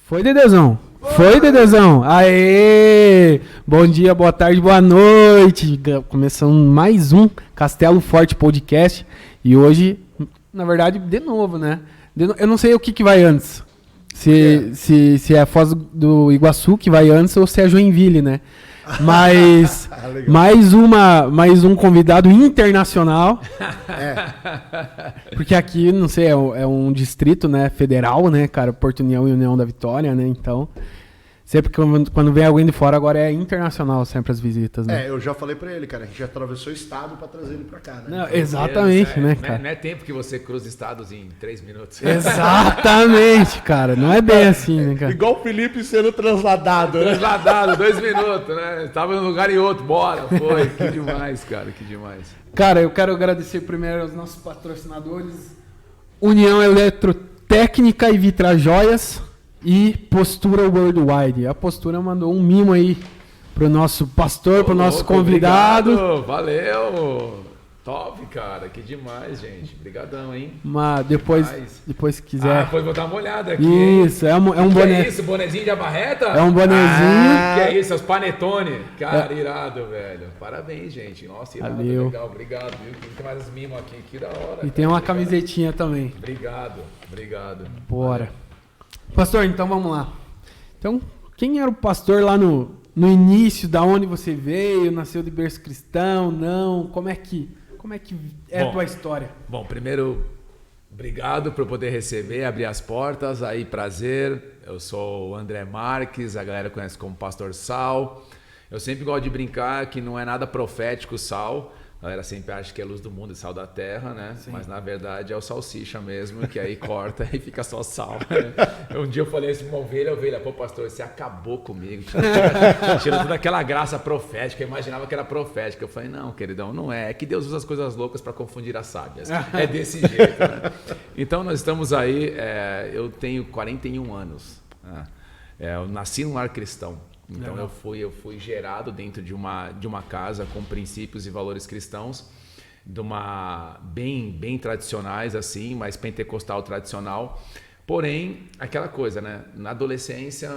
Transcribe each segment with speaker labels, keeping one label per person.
Speaker 1: Foi, Dedezão. Foi, Dedezão. Aê! Bom dia, boa tarde, boa noite. Começando mais um Castelo Forte Podcast. E hoje, na verdade, de novo, né? Eu não sei o que vai antes. Se é a Foz do Iguaçu que vai antes ou se é Joinville, né? Mas mais um convidado internacional. Porque aqui, não sei, é um distrito, né, federal, né, cara, Porto União e União da Vitória, né? Então, sempre que quando vem alguém de fora, agora é internacional sempre as visitas, né?
Speaker 2: Eu já falei pra ele, cara, a gente já atravessou o estado pra trazer ele pra cá, né?
Speaker 1: Não, exatamente, né, cara?
Speaker 3: Não é tempo que você cruza estados em 3 minutos.
Speaker 1: Exatamente, cara. Não é bem assim, né, cara?
Speaker 2: Igual o Felipe sendo transladado, né?
Speaker 3: Transladado, 2 minutos, né? Tava num lugar e outro, bora. Foi, que demais, cara, que demais.
Speaker 1: Cara, eu quero agradecer primeiro aos nossos patrocinadores, União Eletrotécnica e Vitrajoias e Postura Worldwide. A Postura mandou um mimo aí pro nosso pastor, pro nosso convidado.
Speaker 3: Obrigado, valeu. Top, cara, que demais, gente. Obrigadão, hein?
Speaker 1: Mas depois se quiser.
Speaker 3: Depois vou dar uma olhada aqui.
Speaker 1: Isso, é um
Speaker 3: que
Speaker 1: boné.
Speaker 3: É isso, bonezinho de abarreta?
Speaker 1: É um bonezinho.
Speaker 3: Que é isso, os panetone. Cara, irado, velho. Parabéns, gente. Nossa, irado,
Speaker 1: valeu.
Speaker 3: Legal, obrigado, viu? Tem mais uns mimos aqui, que da hora.
Speaker 1: E tem uma camisetinha também.
Speaker 3: Obrigado.
Speaker 1: Bora. Pastor, então vamos lá. Então, quem era o pastor lá no início, da onde você veio, nasceu de berço cristão, não? Como é que é a tua história?
Speaker 3: Bom, primeiro, obrigado por poder receber, abrir as portas, aí prazer. Eu sou o André Marques, a galera conhece como Pastor Sal. Eu sempre gosto de brincar que não é nada profético Sal. A galera sempre acha que é luz do mundo e sal da terra, né? Sim. Mas na verdade é o salsicha mesmo, que aí corta e fica só sal. Um dia eu falei assim pra uma ovelha, pô pastor, você acabou comigo, tirou toda aquela graça profética, eu imaginava que era profética. Eu falei, não, queridão, não é. É que Deus usa as coisas loucas para confundir as sábias. É desse jeito, né? Então nós estamos aí, eu tenho 41 anos. Eu nasci num lar cristão. Então eu fui gerado dentro de uma casa com princípios e valores cristãos, de uma bem tradicionais assim, mas pentecostal tradicional. Porém, aquela coisa, né? Na adolescência,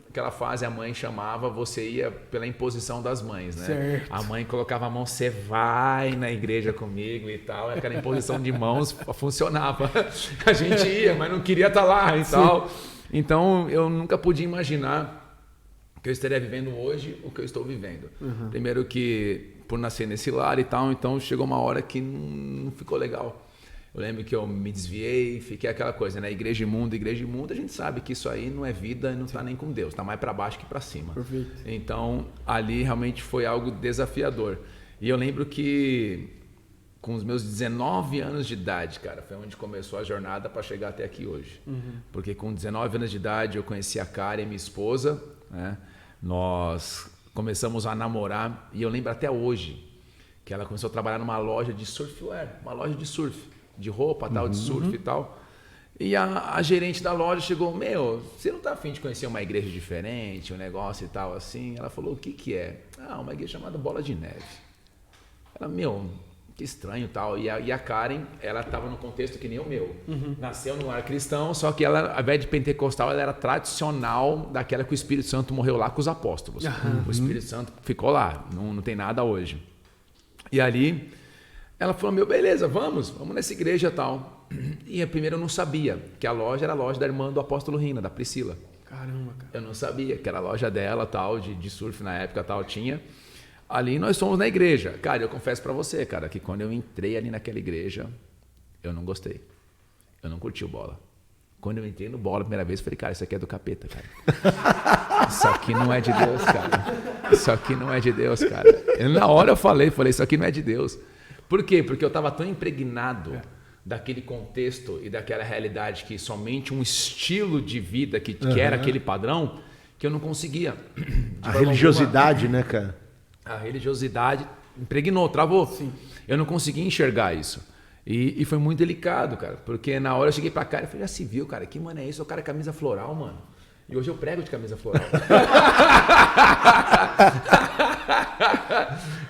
Speaker 3: aquela fase a mãe chamava, você ia pela imposição das mães, né?
Speaker 1: Certo.
Speaker 3: A mãe colocava a mão, você vai na igreja comigo e tal. Aquela imposição de mãos funcionava. A gente ia, mas não queria estar lá e tal. Então eu nunca podia imaginar que eu estaria vivendo hoje o que eu estou vivendo. Uhum. Primeiro que por nascer nesse lar e tal, então chegou uma hora que não ficou legal. Eu lembro que eu me desviei, fiquei aquela coisa, né? Igreja e mundo, a gente sabe que isso aí não é vida e não está nem com Deus, está mais para baixo que para cima.
Speaker 1: Perfeito.
Speaker 3: Então ali realmente foi algo desafiador. E eu lembro que com os meus 19 anos de idade, cara, foi onde começou a jornada para chegar até aqui hoje. Uhum. Porque com 19 anos de idade eu conheci a Karen, minha esposa, né? Nós começamos a namorar e eu lembro até hoje que ela começou a trabalhar numa loja de surfwear, uma loja de surf, de roupa, tal, de surf e tal. E a gerente da loja chegou, você não tá afim de conhecer uma igreja diferente, um negócio e tal assim? Ela falou, o que é? Uma igreja chamada Bola de Neve. Ela, que estranho e tal. E a Karen, ela estava no contexto que nem o meu. Uhum. Nasceu num lar cristão, só que ela, ao invés de pentecostal, ela era tradicional, daquela que o Espírito Santo morreu lá com os apóstolos. Uhum. O Espírito Santo ficou lá, não tem nada hoje. E ali, ela falou, beleza, vamos nessa igreja e tal. E primeiro eu não sabia que a loja era a loja da irmã do apóstolo Rina, da Priscila.
Speaker 1: Caramba, cara.
Speaker 3: Eu não sabia que era a loja dela, tal, de surf na época, tal, tinha. Ali nós fomos na igreja. Cara, eu confesso pra você, cara, que quando eu entrei ali naquela igreja, eu não gostei. Eu não curti o Bola. Quando eu entrei no Bola a primeira vez, eu falei, cara, isso aqui é do capeta, cara. Isso aqui não é de Deus, cara. Isso aqui não é de Deus, cara. Na hora eu falei, isso aqui não é de Deus. Por quê? Porque eu tava tão impregnado daquele contexto e daquela realidade que somente um estilo de vida que era aquele padrão, que eu não conseguia.
Speaker 2: A religiosidade, né, cara?
Speaker 3: A religiosidade impregnou, travou.
Speaker 1: Sim.
Speaker 3: Eu não conseguia enxergar isso. E foi muito delicado, cara. Porque na hora eu cheguei pra cara e falei, já se viu, cara? Que mano é isso? O cara é camisa floral, mano. E hoje eu prego de camisa floral.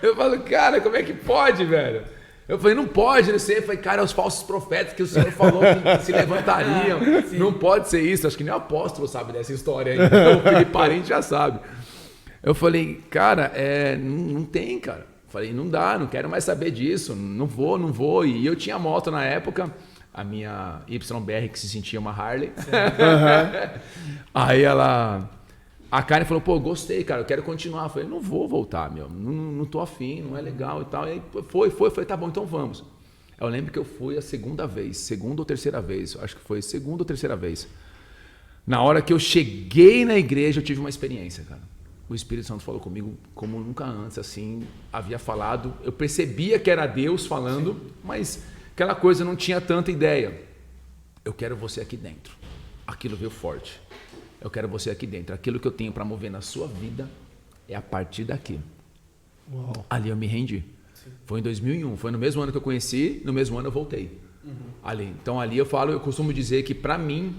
Speaker 3: Eu falo, cara, como é que pode, velho? Eu falei, não pode, não sei. Eu falei, cara, é os falsos profetas que o Senhor falou que se levantariam. Não pode ser isso. Acho que nem o apóstolo sabe dessa história ainda. O Felipe Parente já sabe. Eu falei, cara, não tem, cara. Falei, não dá, não quero mais saber disso. Não vou. E eu tinha moto na época, a minha YBR, que se sentia uma Harley. Aí a Karen falou, pô, gostei, cara, eu quero continuar. Eu falei, não vou voltar, meu, não tô afim, não é legal e tal. E aí foi, tá bom, então vamos. Eu lembro que eu fui a segunda ou terceira vez, acho que foi segunda ou terceira vez. Na hora que eu cheguei na igreja, eu tive uma experiência, cara. O Espírito Santo falou comigo como nunca antes, assim, havia falado. Eu percebia que era Deus falando, mas aquela coisa eu não tinha tanta ideia. Eu quero você aqui dentro. Aquilo veio forte. Eu quero você aqui dentro. Aquilo que eu tenho para mover na sua vida é a partir daqui. Uau. Ali eu me rendi. Sim. Foi em 2001. Foi no mesmo ano que eu conheci, no mesmo ano eu voltei. Ali. Então ali eu costumo dizer que para mim,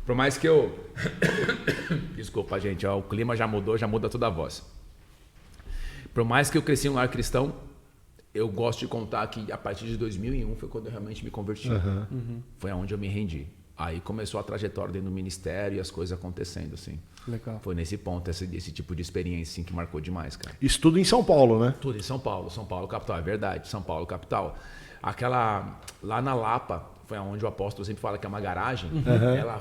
Speaker 3: por mais que eu... Desculpa, gente, ó, o clima já mudou, já muda toda a voz. Por mais que eu cresci em um lar cristão, eu gosto de contar que a partir de 2001 foi quando eu realmente me converti. Foi aonde eu me rendi. Aí começou a trajetória dentro do ministério e as coisas acontecendo, assim. Legal. Foi nesse ponto, esse tipo de experiência, assim, que marcou demais, cara.
Speaker 2: Estudo em São Paulo, né?
Speaker 3: Tudo em São Paulo capital, é verdade, São Paulo capital. Lá na Lapa, foi onde o apóstolo sempre fala que é uma garagem,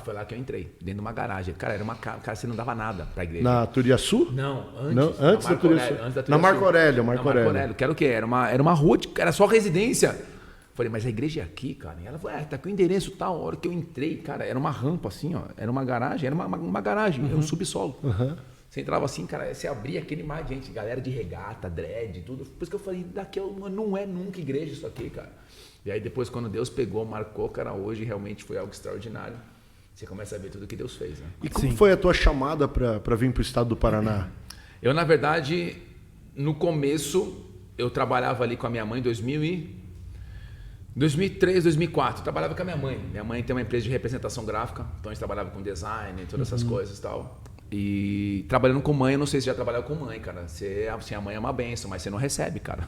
Speaker 3: foi lá que eu entrei, dentro de uma garagem. Cara, cara, você não dava nada pra igreja.
Speaker 2: Na Turiaçu?
Speaker 3: Não,
Speaker 2: antes da Turiaçu. Na Marco Aurélio.
Speaker 3: Que era o quê? Era uma rua, era só residência. Falei, mas a igreja é aqui, cara? E ela falou, tá com o endereço tal. A hora que eu entrei, cara, era uma rampa assim, ó. Era uma garagem, era um subsolo. Você entrava assim, cara, você abria aquele mar de gente, galera de regata, dread, tudo. Por isso que eu falei, não é nunca igreja isso aqui, cara. E aí depois, quando Deus pegou, marcou, cara, hoje realmente foi algo extraordinário. Você começa a ver tudo que Deus fez, né?
Speaker 2: E como foi a tua chamada para vir pro estado do Paraná?
Speaker 3: Eu, na verdade, no começo, eu trabalhava ali com a minha mãe em 2003, 2004, eu trabalhava com a minha mãe. Minha mãe tem uma empresa de representação gráfica, então a gente trabalhava com design e todas essas coisas e tal. E trabalhando com mãe, eu não sei se já trabalhou com mãe, cara. A mãe é uma benção, mas você não recebe, cara.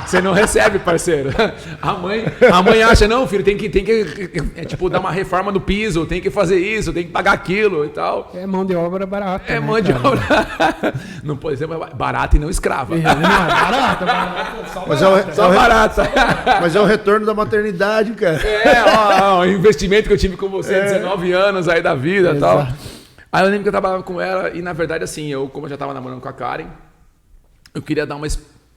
Speaker 3: Você não recebe, parceiro. A mãe acha, não, filho, tem que tipo, dar uma reforma no piso, tem que fazer isso, tem que pagar aquilo e tal.
Speaker 1: É mão de obra barata.
Speaker 3: É, né, mão de obra. Não pode ser barata e não escrava.
Speaker 1: Não, barata,
Speaker 3: só barata.
Speaker 2: Mas é o retorno da maternidade, cara.
Speaker 3: O investimento que eu tive com você, 19 anos aí da vida e tal. Aí eu lembro que eu trabalhava com ela e, na verdade, assim, como eu já estava namorando com a Karen, eu queria dar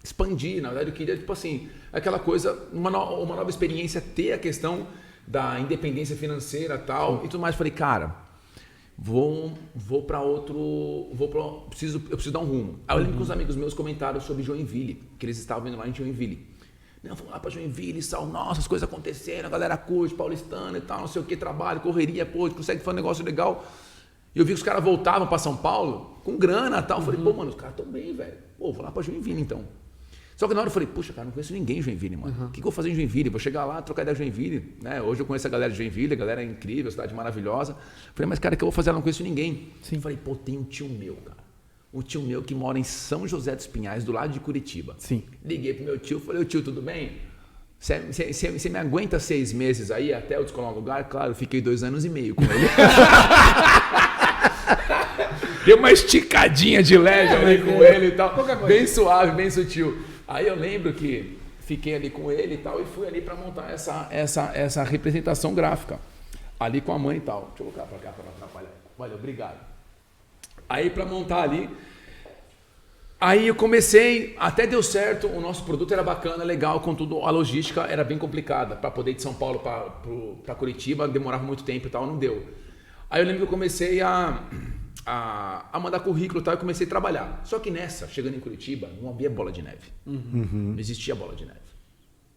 Speaker 3: expandir, na verdade, eu queria, tipo assim, aquela coisa, uma nova experiência, ter a questão da independência financeira e tal, e tudo mais. Falei, cara, eu preciso dar um rumo. Aí eu lembro que os amigos meus comentaram sobre Joinville, que eles estavam indo lá em Joinville. Não, vamos lá pra Joinville, nossa, as coisas aconteceram, a galera curte, paulistana e tal, não sei o que, trabalho, correria, pô, consegue fazer um negócio legal. E eu vi que os caras voltavam para São Paulo com grana e tal. Eu falei, pô, mano, os caras estão bem, velho. Pô, vou lá para Joinville, então. Só que na hora eu falei, puxa, cara, não conheço ninguém em Joinville, mano. O que eu vou fazer em Joinville? Vou chegar lá, trocar ideia de Joinville, né? Hoje eu conheço a galera de Joinville, a galera é incrível, cidade maravilhosa. Falei, mas cara, o que eu vou fazer? Eu não conheço ninguém. Sim. Falei, pô, tem um tio meu, cara. Um tio meu que mora em São José dos Pinhais, do lado de Curitiba.
Speaker 1: Sim.
Speaker 3: Liguei pro meu tio, falei, ô tio, tudo bem? Você me aguenta 6 meses aí até eu descolar um lugar? Claro, eu fiquei 2 anos e meio com ele. Deu uma esticadinha de leve ali com ele e tal, bem suave, bem sutil. Aí eu lembro que fiquei ali com ele e tal e fui ali para montar essa representação gráfica ali com a mãe e tal. Deixa eu colocar para cá para não atrapalhar. Valeu, obrigado. Aí para montar ali, aí eu comecei, até deu certo, o nosso produto era bacana, legal, contudo a logística era bem complicada para poder ir de São Paulo para Curitiba, demorava muito tempo e tal, não deu. Aí eu lembro que eu comecei a mandar currículo e tal, e comecei a trabalhar. Só que chegando em Curitiba, não havia bola de neve. Não existia bola de neve.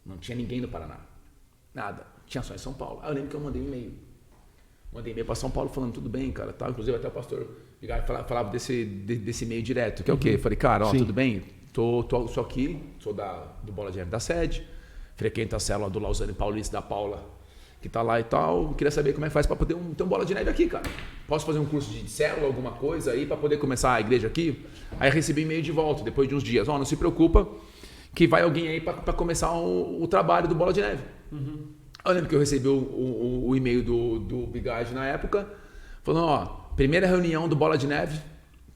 Speaker 3: Não tinha ninguém no Paraná. Nada. Tinha só em São Paulo. Aí eu lembro que eu mandei um e-mail. Mandei e-mail para São Paulo falando, tudo bem, cara, tal. Inclusive até o pastor falava desse e-mail direto, que é o quê? Eu falei, cara, tudo bem? Sou aqui, sou do Bola de Neve da sede, frequento a célula do Lausanne Paulista da Paula, que tá lá e tal, queria saber como é que faz para poder ter um bola de neve aqui, cara. Posso fazer um curso de célula, alguma coisa aí para poder começar a igreja aqui? Aí recebi e-mail de volta, depois de uns dias. Não se preocupa, que vai alguém aí para começar o trabalho do Bola de Neve. Eu lembro que eu recebi o e-mail do Bigard na época, falando, ó, primeira reunião do Bola de Neve,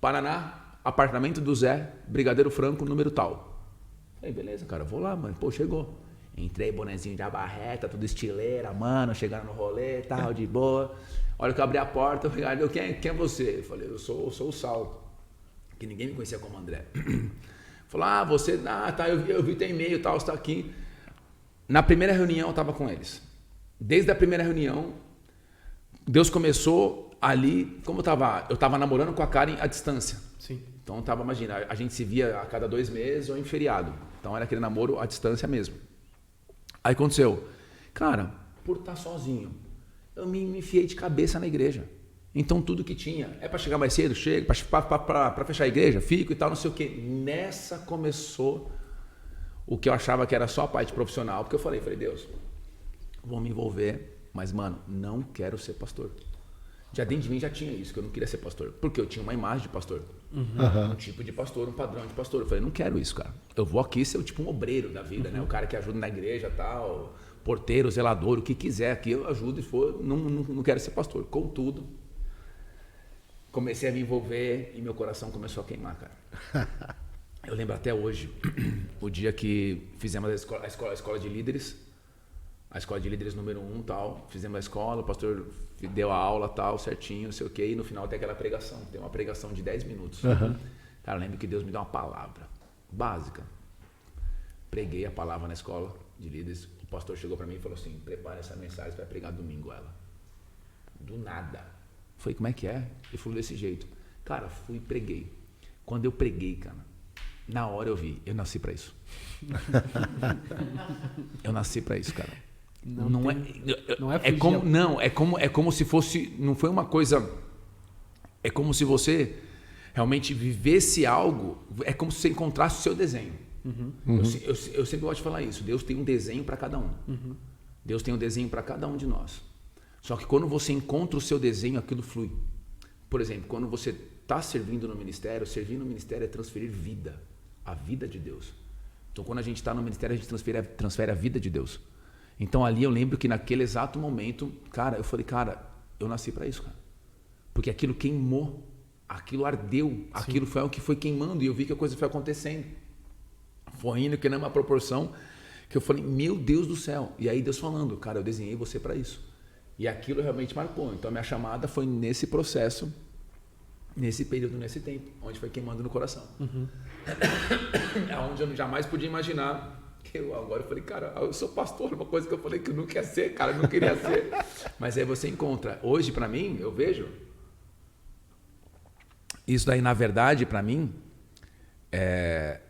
Speaker 3: Paraná, apartamento do Zé, Brigadeiro Franco, número tal. Falei, beleza, cara, vou lá, mano. Pô, chegou. Entrei, bonezinho de abarreta, tudo estileira, mano, chegando no rolê, tal, de boa. A hora que eu abri a porta, o Ricardo, quem é você? Eu falei, eu sou o Sal, que ninguém me conhecia como André. Falou, você, tá, eu vi teu e-mail e tal, você tá aqui. Na primeira reunião eu tava com eles. Desde a primeira reunião, Deus começou ali, como eu tava namorando com a Karen à distância.
Speaker 1: Sim.
Speaker 3: Então imagina, a gente se via a cada 2 meses ou em feriado. Então era aquele namoro à distância mesmo. Aí aconteceu, cara, por estar sozinho, eu me enfiei de cabeça na igreja. Então tudo que tinha, é para chegar mais cedo, chega, para fechar a igreja, fico e tal, não sei o quê. Nessa começou o que eu achava que era só a parte profissional, porque eu falei, Deus, vou me envolver, mas mano, não quero ser pastor. Já dentro de mim já tinha isso, que eu não queria ser pastor, porque eu tinha uma imagem de pastor, um tipo de pastor, um padrão de pastor. Eu falei, não quero isso, cara. Eu vou aqui ser tipo um obreiro da vida, né? O cara que ajuda na igreja, tal, porteiro, zelador, o que quiser aqui eu ajudo e for, não quero ser pastor. Contudo, comecei a me envolver e meu coração começou a queimar, cara. Eu lembro até hoje, o dia que fizemos a escola de líderes, a escola de líderes número 1, tal, fizemos a escola, o pastor deu a aula, tal, certinho, não sei o quê, e no final tem aquela pregação, tem uma pregação de 10 minutos. Cara, eu lembro que Deus me deu uma palavra básica. Preguei a palavra na escola de líderes, o pastor chegou para mim e falou assim, prepara essa mensagem, você vai pregar domingo ela. Do nada. Eu falei, como é que é? Ele falou desse jeito. Cara, fui e preguei. Quando eu preguei, cara, na hora eu vi, eu nasci para isso. Eu nasci para isso, cara. É como se fosse, não foi uma coisa, é como se você realmente vivesse algo, é como se você encontrasse o seu desenho. Eu sempre gosto de falar isso, Deus tem um desenho para cada um. Deus tem um desenho para cada um de nós. Só que quando você encontra o seu desenho, aquilo flui. Por exemplo, quando você está servindo no ministério, servir no ministério é transferir vida, a vida de Deus. Então quando a gente está no ministério, a gente transfere a vida de Deus. Então ali eu lembro que naquele exato momento, cara, eu falei, cara, eu nasci para isso, cara. Porque aquilo queimou, aquilo ardeu, aquilo foi o que foi queimando e eu vi que a coisa foi acontecendo. Foi indo que numa proporção que eu falei, meu Deus do céu. E aí Deus falando, cara, eu desenhei você para isso. E aquilo realmente marcou. Então a minha chamada foi nesse processo, nesse período, nesse tempo, onde foi queimando no coração. Onde eu jamais podia imaginar. Agora eu falei, cara, eu sou pastor, uma coisa que eu falei que eu não queria ser, cara, eu não queria ser. Mas aí você encontra. Hoje, para mim, eu vejo. Isso daí, na verdade, para mim, é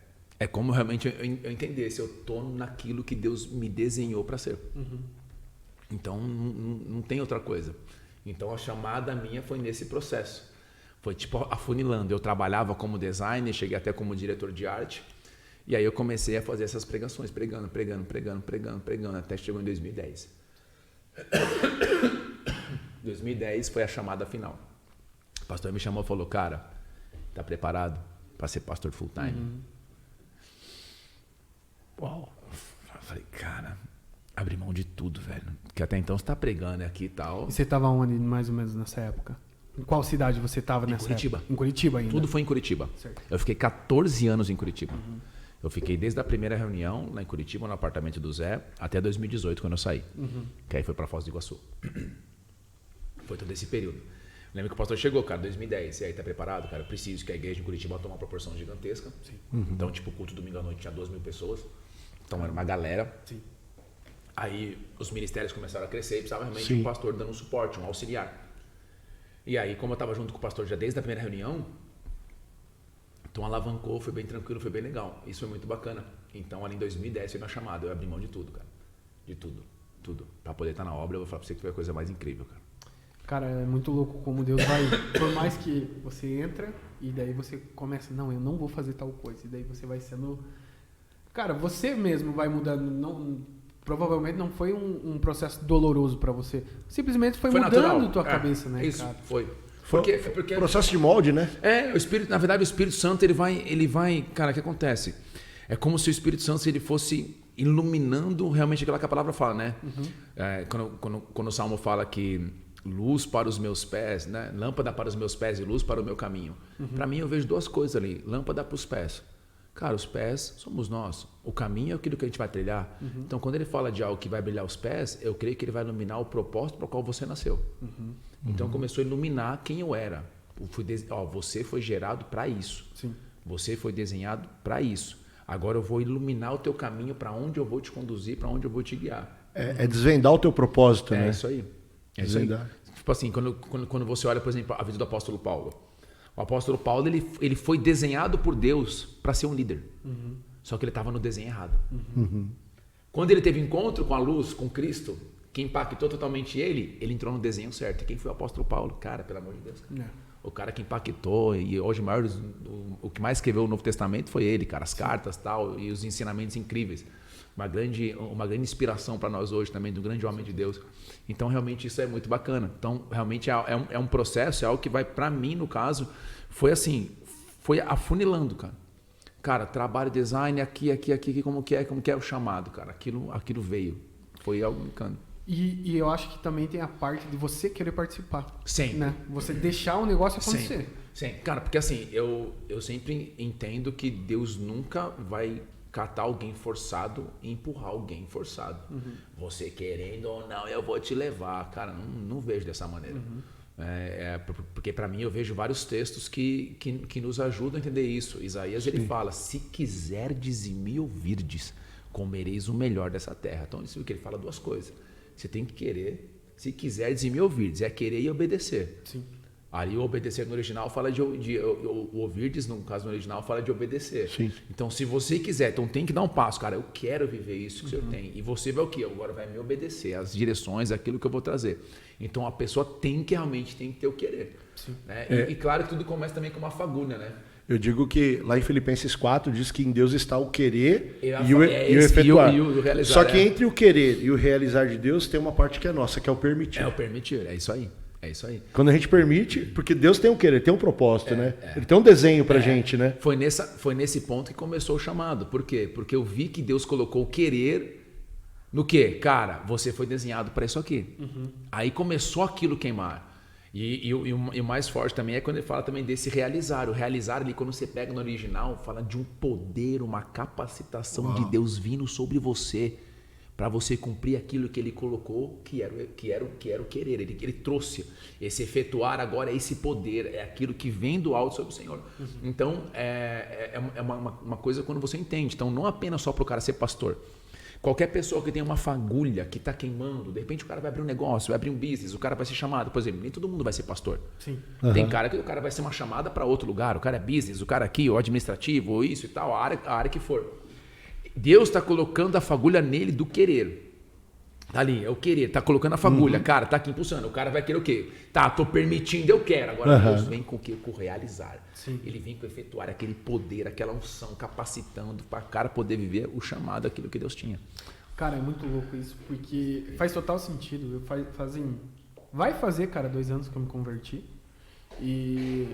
Speaker 3: como realmente eu entendesse. Eu tô naquilo que Deus me desenhou para ser. Então, não tem outra coisa. Então, a chamada minha foi nesse processo. Foi tipo afunilando. Eu trabalhava como designer, cheguei até como diretor de arte. E aí eu comecei a fazer essas pregações, pregando, até chegou em 2010. 2010 foi a chamada final. O pastor me chamou e falou, cara, tá preparado para ser pastor full time? Uau! Eu falei, cara, abri mão de tudo, velho. Porque até então você tá pregando aqui e tal.
Speaker 1: E você tava onde mais ou menos nessa época? Em qual cidade você tava nessa
Speaker 3: Curitiba.
Speaker 1: época? Em Curitiba ainda?
Speaker 3: Tudo foi em Curitiba.
Speaker 1: Certo.
Speaker 3: Eu fiquei 14 anos em Curitiba. Eu fiquei desde a primeira reunião lá em Curitiba, no apartamento do Zé, até 2018, quando eu saí. Que aí foi para Foz do Iguaçu. Foi todo esse período. Lembra que o pastor chegou, cara, 2010. E aí, tá preparado, cara? Eu preciso que a igreja em Curitiba tome uma proporção gigantesca. Então, tipo, o culto domingo à noite tinha 2.000 pessoas. Então, era uma galera. Aí, os ministérios começaram a crescer e precisava realmente um pastor dando um suporte, um auxiliar. E aí, como eu estava junto com o pastor já desde a primeira reunião, então alavancou, foi bem tranquilo, foi bem legal. Isso foi muito bacana. Então, ali em 2010 foi minha chamada. Eu abri mão de tudo, cara. De tudo. Tudo. Para poder estar na obra, eu vou falar para você que foi a coisa mais incrível, cara.
Speaker 1: Cara, é muito louco como Deus vai... Por mais que você entra e daí você começa... Não, eu não vou fazer tal coisa. E daí você vai sendo... Cara, você mesmo vai mudando. Não, provavelmente não foi um processo doloroso para você. Simplesmente foi mudando natural. Tua cabeça, né,
Speaker 3: isso,
Speaker 1: cara?
Speaker 3: Foi.
Speaker 2: Porque processo de molde, né?
Speaker 3: O Espírito, na verdade, o Espírito Santo, ele vai, cara, o que acontece? É como se o Espírito Santo ele fosse iluminando realmente aquilo que a palavra fala, né? Quando o Salmo fala que luz para os meus pés, né? Lâmpada para os meus pés e luz para o meu caminho. Para mim eu vejo duas coisas ali, lâmpada para os pés. Cara, os pés somos nós, o caminho é aquilo que a gente vai trilhar. Então quando ele fala de algo que vai brilhar os pés, eu creio que ele vai iluminar o propósito para o qual você nasceu. Então começou a iluminar quem eu era. Você foi gerado para isso. Sim. Você foi desenhado para isso. Agora eu vou iluminar o teu caminho para onde eu vou te conduzir, para onde eu vou te guiar.
Speaker 2: É desvendar o teu propósito, né?
Speaker 3: É isso aí. É isso aí. Tipo assim, quando você olha, por exemplo, a vida do apóstolo Paulo. O apóstolo Paulo, ele foi desenhado por Deus para ser um líder. Só que ele estava no desenho errado. Quando ele teve encontro com a luz, com Cristo, que impactou totalmente ele entrou no desenho certo. E quem foi o apóstolo Paulo? Cara, pelo amor de Deus. O cara que impactou, e hoje o que mais escreveu o Novo Testamento foi ele, cara. As cartas tal, e os ensinamentos incríveis. Uma grande inspiração para nós hoje também, do grande homem de Deus. Então, realmente, isso é muito bacana. Então, realmente, é um processo, é algo que vai, para mim, no caso, foi assim, foi afunilando, cara. Cara, trabalho, design, aqui, como que é o chamado, cara. Aquilo veio. Foi algo bacana.
Speaker 1: E eu acho que também tem a parte de você querer participar.
Speaker 3: Sim.
Speaker 1: Né? Você deixar o negócio acontecer.
Speaker 3: Sim. Cara, porque assim, eu sempre entendo que Deus nunca vai catar alguém forçado e empurrar alguém forçado. Você querendo ou não, eu vou te levar. Cara, não vejo dessa maneira. Porque para mim eu vejo vários textos que nos ajudam a entender isso. Isaías ele fala, se quiserdes e me ouvirdes, comereis o melhor dessa terra. Então isso que ele fala duas coisas. Você tem que querer, se quiserdes e me ouvirdes, é querer e obedecer. Sim. Ali o obedecer no original fala o ouvirdes, no caso no original, fala de obedecer. Sim. Então, se você quiser, então tem que dar um passo. Cara, eu quero viver isso que o Senhor tem. E você vai o quê? Agora vai me obedecer, as direções, aquilo que eu vou trazer. Então, a pessoa realmente tem que ter o querer. Né? E claro que tudo começa também com uma fagulha, né?
Speaker 2: Eu digo que lá em Filipenses 4 diz que em Deus está o querer e o efetuar. E o realizar, só que entre o querer e o realizar de Deus tem uma parte que é nossa, que é o permitir.
Speaker 3: É o permitir, é isso aí. É isso aí.
Speaker 2: Quando a gente permite, porque Deus tem um querer, tem um propósito, né? Ele tem um desenho pra gente, né?
Speaker 3: Foi nesse ponto que começou o chamado. Por quê? Porque eu vi que Deus colocou o querer no quê? Cara, você foi desenhado para isso aqui. Aí começou aquilo queimar. E o mais forte também é quando ele fala também desse realizar. O realizar ali, quando você pega no original, fala de um poder, uma capacitação de Deus vindo sobre você para você cumprir aquilo que ele colocou, que era o querer. Ele trouxe esse efetuar agora, esse poder, é aquilo que vem do alto sobre o Senhor. Então, é uma coisa quando você entende. Então, não apenas só para o cara ser pastor. Qualquer pessoa que tem uma fagulha que está queimando, de repente o cara vai abrir um negócio, vai abrir um business, o cara vai ser chamado. Por exemplo, nem todo mundo vai ser pastor. Sim. Tem cara que o cara vai ser uma chamada para outro lugar, o cara é business, o cara aqui, o administrativo, ou isso e tal, a área que for. Deus está colocando a fagulha nele do querer. Tá ali, é o querer, tá colocando a fagulha, cara, tá aqui impulsando. O cara vai querer o quê? Tá, tô permitindo, eu quero. Agora Deus vem com o quê? Com o realizar. Sim. Ele vem com efetuar aquele poder, aquela unção, capacitando para o cara poder viver o chamado, aquilo que Deus tinha.
Speaker 1: Cara, é muito louco isso, porque faz total sentido. Vai fazer, cara, 2 anos que eu me converti. E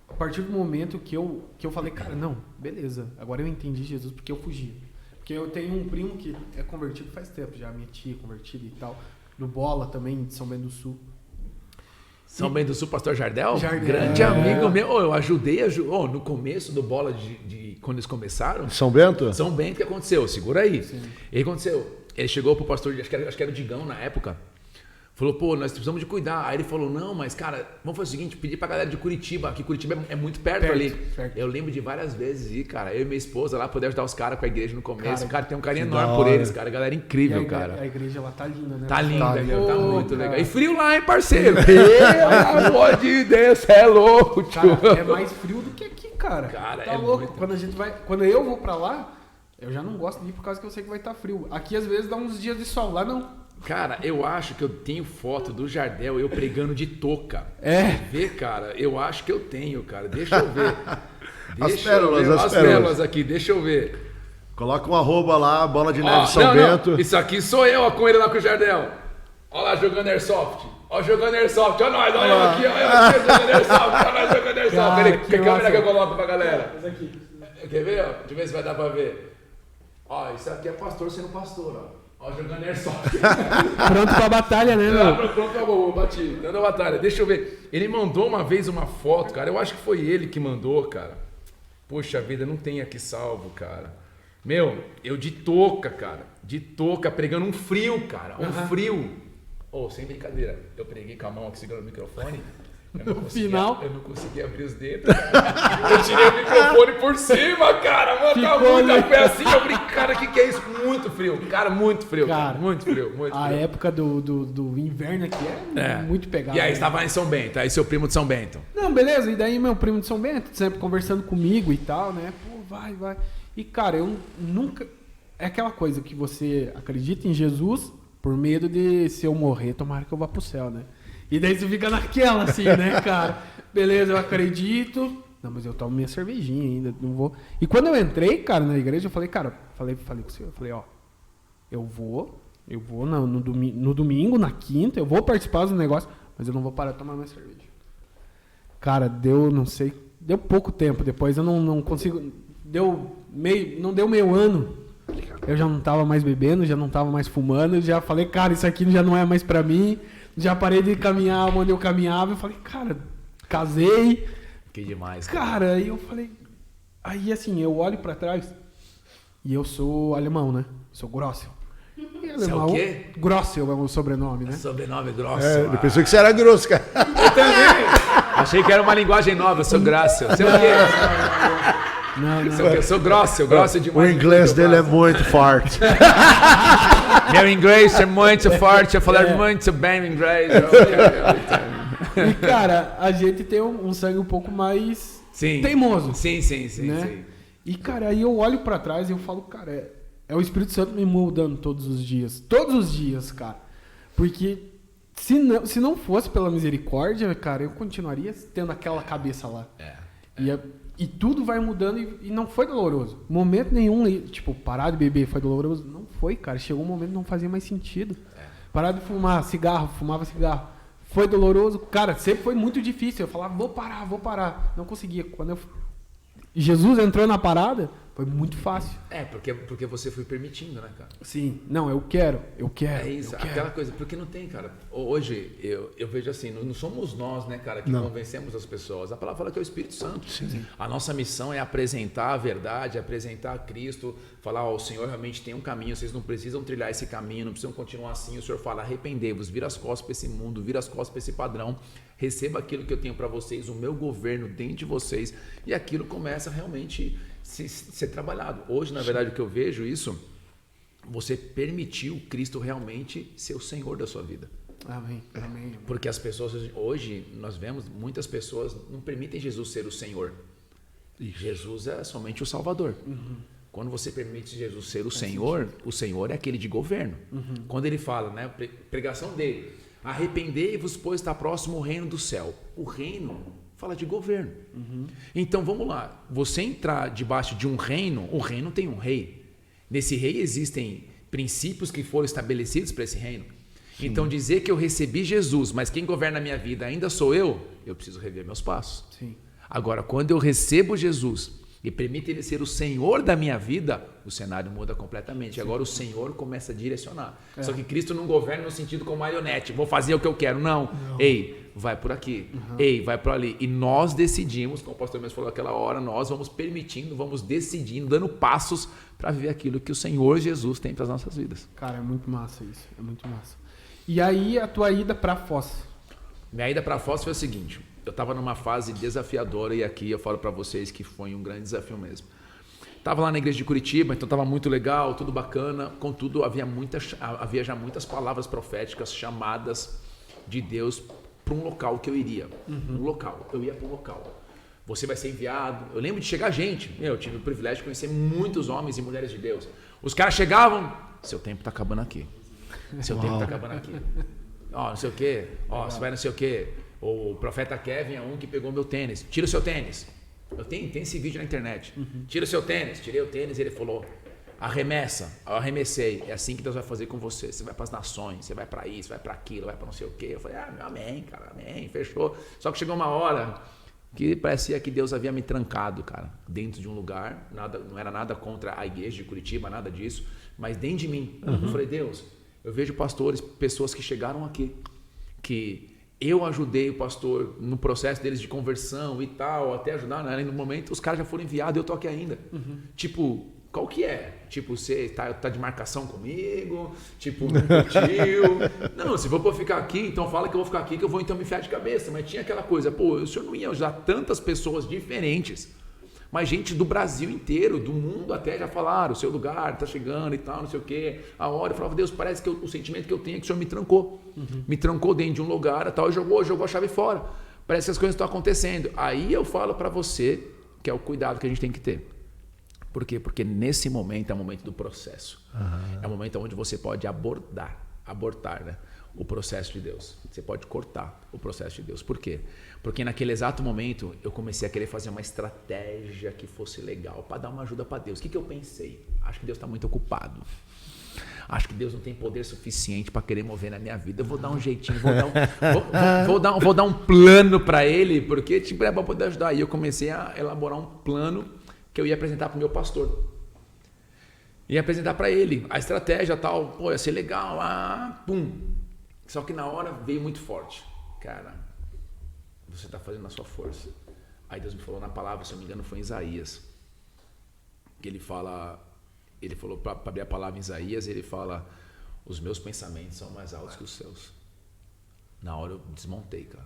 Speaker 1: a partir do momento que eu falei, cara, não, beleza, agora eu entendi Jesus porque eu fugia. Porque eu tenho um primo que é convertido faz tempo já, minha tia é convertida e tal. No Bola também, de São Bento do Sul.
Speaker 3: São Bento do Sul, pastor Jardel? Grande amigo meu. Eu ajudei no começo do Bola, quando eles começaram.
Speaker 2: São Bento?
Speaker 3: São Bento, o que aconteceu? Segura aí. Sim. O que aconteceu? Ele chegou pro pastor, acho que era o Digão na época. Falou, pô, nós precisamos de cuidar. Aí ele falou, não, mas cara, vamos fazer o seguinte, pedir pra galera de Curitiba, que Curitiba é muito perto ali. Certo. Eu lembro de várias vezes ir, cara, eu e minha esposa lá, poder ajudar os caras com a igreja no começo. Cara, tem um carinho enorme por eles, cara. A galera é incrível, cara.
Speaker 1: A igreja lá tá linda, né?
Speaker 3: Tá linda, tá muito legal. E frio lá, hein, parceiro? Pelo amor de Deus, você é louco, tio.
Speaker 1: Cara, é mais frio do que aqui, cara. Cara, tá louco. Muito... Quando eu vou pra lá, eu já não gosto de ir por causa que eu sei que vai estar frio. Aqui, às vezes, dá uns dias de sol. Lá, não.
Speaker 3: Cara, eu acho que eu tenho foto do Jardel eu pregando de touca. Vê, cara, eu acho que eu tenho, cara. Deixa eu ver.
Speaker 2: As pérolas
Speaker 3: aqui, deixa eu ver.
Speaker 2: Coloca um @, lá, Bola de Neve São Bento.
Speaker 3: Não. Isso aqui sou eu, com ele lá com o Jardel. Olha lá jogando Airsoft. Olha jogando Airsoft. Olha nós, olha eu aqui jogando Airsoft. Olha nós jogando Airsoft. Que câmera que eu coloco pra galera? Essa aqui. Quer ver? Ó? Deixa eu ver se vai dar pra ver. Ó, isso aqui é pastor sendo pastor, ó. Ó, jogando airsoft.
Speaker 1: Pronto pra batalha, né, meu?
Speaker 3: Pronto pra bati. Dando a batalha. Deixa eu ver. Ele mandou uma vez uma foto, cara. Eu acho que foi ele que mandou, cara. Poxa vida, não tem aqui salvo, cara. Meu, eu de touca, cara. De touca, pregando um frio, cara. Um frio. Sem brincadeira. Eu preguei com a mão aqui segurando o microfone. Eu não consegui abrir os dedos, cara. Eu tirei o microfone por cima, cara. Mano, tá muito a pé assim. Eu brinquei, cara, o que é isso? Muito frio. Cara, muito frio. Cara, muito frio.
Speaker 1: A época do inverno aqui é muito pegada.
Speaker 3: E aí, estava em São Bento. Aí, seu primo de São Bento.
Speaker 1: Não, beleza. E daí, meu primo de São Bento, sempre conversando comigo e tal, né? Pô, vai. E, cara, eu nunca... É aquela coisa que você acredita em Jesus por medo de, se eu morrer, tomara que eu vá pro céu, né? E daí você fica naquela, assim, né, cara? Beleza, eu acredito. Não, mas eu tomo minha cervejinha ainda, não vou. E quando eu entrei, cara, na igreja, eu falei, cara, falei com o senhor, eu falei, ó, eu vou no domingo, na quinta, eu vou participar do negócio, mas eu não vou parar de tomar minha cerveja. Cara, deu pouco tempo depois, eu não consigo, não deu meio ano, eu já não tava mais bebendo, já não tava mais fumando, já falei, cara, isso aqui já não é mais pra mim. Já parei de caminhar onde eu caminhava. Eu falei, cara, casei.
Speaker 3: Que demais.
Speaker 1: Cara, aí eu falei... Aí, assim, eu olho pra trás e eu sou alemão, né? Sou Grossel.
Speaker 3: Você é o quê?
Speaker 1: Grossel é o sobrenome, né?
Speaker 3: Sobrenome Grossel.
Speaker 2: Eu pensei que você era grosso, cara.
Speaker 3: Eu também. Achei que era uma linguagem nova. Eu sou Grossel. Você é o quê?
Speaker 1: Não.
Speaker 3: Eu sou Grossel demais.
Speaker 2: O inglês dele é muito forte.
Speaker 3: Meu inglês é muito forte, eu falo muito bem inglês.
Speaker 1: E, cara, a gente tem um sangue um pouco mais teimoso.
Speaker 3: Sim.
Speaker 1: Né? E, cara, aí eu olho pra trás e eu falo, cara, é o Espírito Santo me moldando todos os dias. Todos os dias, cara. Porque se não fosse pela misericórdia, cara, eu continuaria tendo aquela cabeça lá. E tudo vai mudando e não foi doloroso. Momento nenhum, tipo, parar de beber foi doloroso. Não foi, cara. Chegou um momento que não fazia mais sentido. Parar de fumava cigarro. Foi doloroso. Cara, sempre foi muito difícil. Eu falava, vou parar. Não conseguia. Quando Jesus entrou na parada, foi muito fácil.
Speaker 3: Porque você foi permitindo, né, cara?
Speaker 1: Sim. Não, eu quero.
Speaker 3: É isso, aquela coisa. Porque não tem, cara. Hoje, eu vejo assim, não somos nós, né, cara, que convencemos as pessoas. A palavra fala que é o Espírito Santo. Sim. A nossa missão é apresentar a verdade, apresentar a Cristo, falar, o Senhor realmente tem um caminho, vocês não precisam trilhar esse caminho, não precisam continuar assim. O Senhor fala, arrependei-vos, vira as costas para esse mundo, vira as costas para esse padrão, receba aquilo que eu tenho para vocês, o meu governo dentro de vocês, e aquilo começa realmente ser trabalhado. Hoje, na verdade, o que eu vejo isso, você permitiu Cristo realmente ser o Senhor da sua vida.
Speaker 1: Amém.
Speaker 3: Porque as pessoas, hoje, nós vemos, muitas pessoas não permitem Jesus ser o Senhor. Jesus é somente o Salvador. Quando você permite Jesus ser o Senhor é aquele de governo. Quando ele fala, né, pregação dele, arrependei-vos, pois está próximo o reino do céu. O reino fala de governo. Então, vamos lá. Você entrar debaixo de um reino, o reino tem um rei. Nesse rei existem princípios que foram estabelecidos para esse reino. Sim. Então, dizer que eu recebi Jesus, mas quem governa a minha vida ainda sou eu preciso rever meus passos.
Speaker 1: Sim.
Speaker 3: Agora, quando eu recebo Jesus e permito ele ser o Senhor da minha vida, o cenário muda completamente. Sim. Agora o Senhor começa a direcionar. Só que Cristo não governa no sentido como marionete, vou fazer o que eu quero. Não. Ei, vai por aqui. Ei, vai por ali. E nós decidimos, como o pastor mesmo falou aquela hora, nós vamos permitindo, vamos decidindo, dando passos para viver aquilo que o Senhor Jesus tem para as nossas vidas.
Speaker 1: Cara, é muito massa isso. É muito massa. E aí, a tua ida para Foz?
Speaker 3: Minha ida para Foz foi o seguinte. Eu estava numa fase desafiadora e aqui eu falo para vocês que foi um grande desafio mesmo. Estava lá na igreja de Curitiba, então estava muito legal, tudo bacana. Contudo, havia já muitas palavras proféticas chamadas de Deus para um local que eu iria. Um local, eu ia para um local. Você vai ser enviado. Eu lembro de chegar gente. Eu tive o privilégio de conhecer muitos homens e mulheres de Deus. Os caras chegavam, seu tempo está acabando aqui. Seu tempo está acabando aqui. Ó, não sei o quê. Ó, você vai não sei o quê. O profeta Kevin é um que pegou meu tênis. Tira o seu tênis. Tem esse vídeo na internet. Tira o seu tênis. Tirei o tênis e ele falou, arremessa. Eu arremessei. É assim que Deus vai fazer com você. Você vai para as nações, você vai para isso, vai para aquilo, vai para não sei o quê. Eu falei, amém, cara, amém, fechou. Só que chegou uma hora que parecia que Deus havia me trancado, cara, dentro de um lugar, não era nada contra a igreja de Curitiba, nada disso, mas dentro de mim. Eu falei, Deus, eu vejo pastores, pessoas que chegaram aqui, que eu ajudei o pastor no processo deles de conversão e tal, até ajudar, né? No momento os caras já foram enviados, eu tô aqui ainda. Tipo, qual que é? Tipo, você tá de marcação comigo? Tipo, não curtiu? Não, se for pra eu ficar aqui, então fala que eu vou ficar aqui, que eu vou então me enfiar de cabeça. Mas tinha aquela coisa, pô, o senhor não ia ajudar tantas pessoas diferentes, mas gente do Brasil inteiro, do mundo até, já falaram, o seu lugar tá chegando e tal, não sei o quê. A hora eu falava, Deus, parece que o sentimento que eu tenho é que o senhor me trancou. Me trancou dentro de um lugar e tal, e jogou a chave fora. Parece que as coisas estão acontecendo. Aí eu falo para você que é o cuidado que a gente tem que ter. Por quê? Porque nesse momento é o momento do processo. É o momento onde você pode abortar, né? O processo de Deus. Você pode cortar o processo de Deus. Por quê? Porque naquele exato momento eu comecei a querer fazer uma estratégia que fosse legal para dar uma ajuda para Deus. O que eu pensei? Acho que Deus está muito ocupado. Acho que Deus não tem poder suficiente para querer mover na minha vida. Eu vou dar um jeitinho, vou dar um plano para Ele, porque tipo, é para poder ajudar. E eu comecei a elaborar um plano que eu ia apresentar para o meu pastor. Ia apresentar para ele a estratégia tal, pô, ia ser legal, pum. Só que na hora veio muito forte. Cara, você está fazendo a sua força. Aí Deus me falou na palavra, se eu não me engano foi em Isaías, que ele falou para abrir a palavra em Isaías, ele fala, os meus pensamentos são mais altos que os seus. Na hora eu desmontei, cara.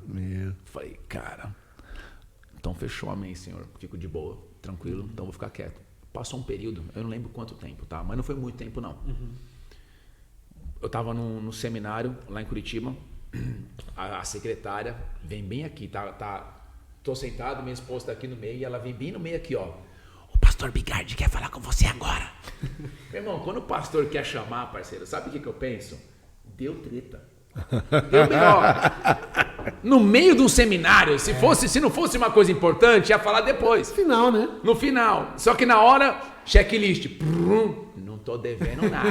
Speaker 3: Falei, cara, então fechou, amém, Senhor. Fico de boa, tranquilo, então vou ficar quieto. Passou um período, eu não lembro quanto tempo, tá? Mas não foi muito tempo, não. Eu estava no seminário lá em Curitiba, a secretária vem bem aqui, tô sentado, minha esposa está aqui no meio, e ela vem bem no meio aqui, ó. O pastor Bigardi quer falar com você agora. Meu irmão, quando o pastor quer chamar, parceiro, sabe o que eu penso? Deu treta. Deu melhor. No meio de um seminário, se não fosse uma coisa importante, ia falar depois.
Speaker 1: No final, né?
Speaker 3: No final. Só que na hora, checklist. Não tô devendo nada.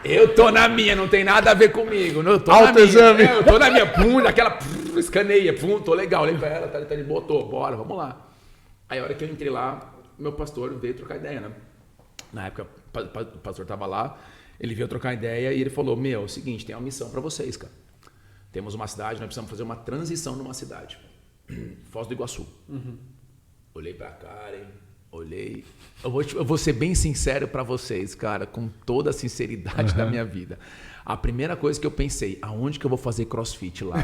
Speaker 3: Eu tô na minha, não tem nada a ver comigo. Não, eu tô na minha. Eu tô na minha. Aquela escaneia. Tô legal. Olhei pra ela, tá de botou. Bora, vamos lá. Aí a hora que eu entrei lá, meu pastor veio trocar ideia, né? Na época, o pastor tava lá, ele veio trocar ideia e ele falou, é o seguinte, tem uma missão pra vocês, cara. Temos uma cidade, nós precisamos fazer uma transição numa cidade. Foz do Iguaçu. Olhei pra Karen, olhei... Eu vou ser bem sincero pra vocês, cara, com toda a sinceridade da minha vida. A primeira coisa que eu pensei, aonde que eu vou fazer crossfit lá?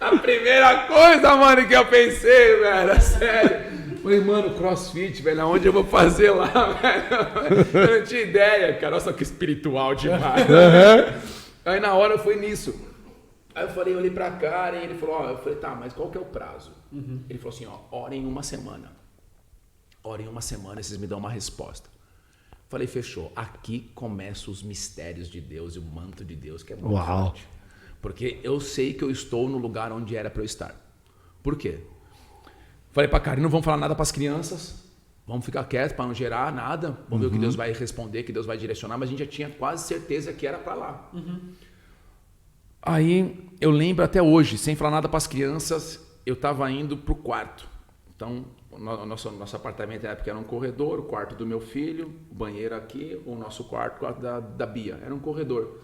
Speaker 3: A primeira coisa, mano, que eu pensei, velho, sério. Falei, mano, crossfit, velho, aonde eu vou fazer lá, velho? Eu não tinha ideia, cara, olha só que espiritual demais. Aí na hora eu fui nisso. Aí eu olhei pra cara e ele falou, eu falei, tá, mas qual que é o prazo? Ele falou assim, orem uma semana. Orem uma semana e vocês me dão uma resposta. Falei, fechou. Aqui começam os mistérios de Deus e o manto de Deus, que é muito forte. Porque eu sei que eu estou no lugar onde era para eu estar. Por quê? Falei pra Karen, não vamos falar nada para as crianças, vamos ficar quietos para não gerar nada, vamos ver o que Deus vai responder, que Deus vai direcionar, mas a gente já tinha quase certeza que era para lá. Aí eu lembro até hoje, sem falar nada para as crianças, eu estava indo pro quarto. Então, nosso apartamento na época era um corredor, o quarto do meu filho, o banheiro aqui, o nosso quarto, o quarto da Bia, era um corredor.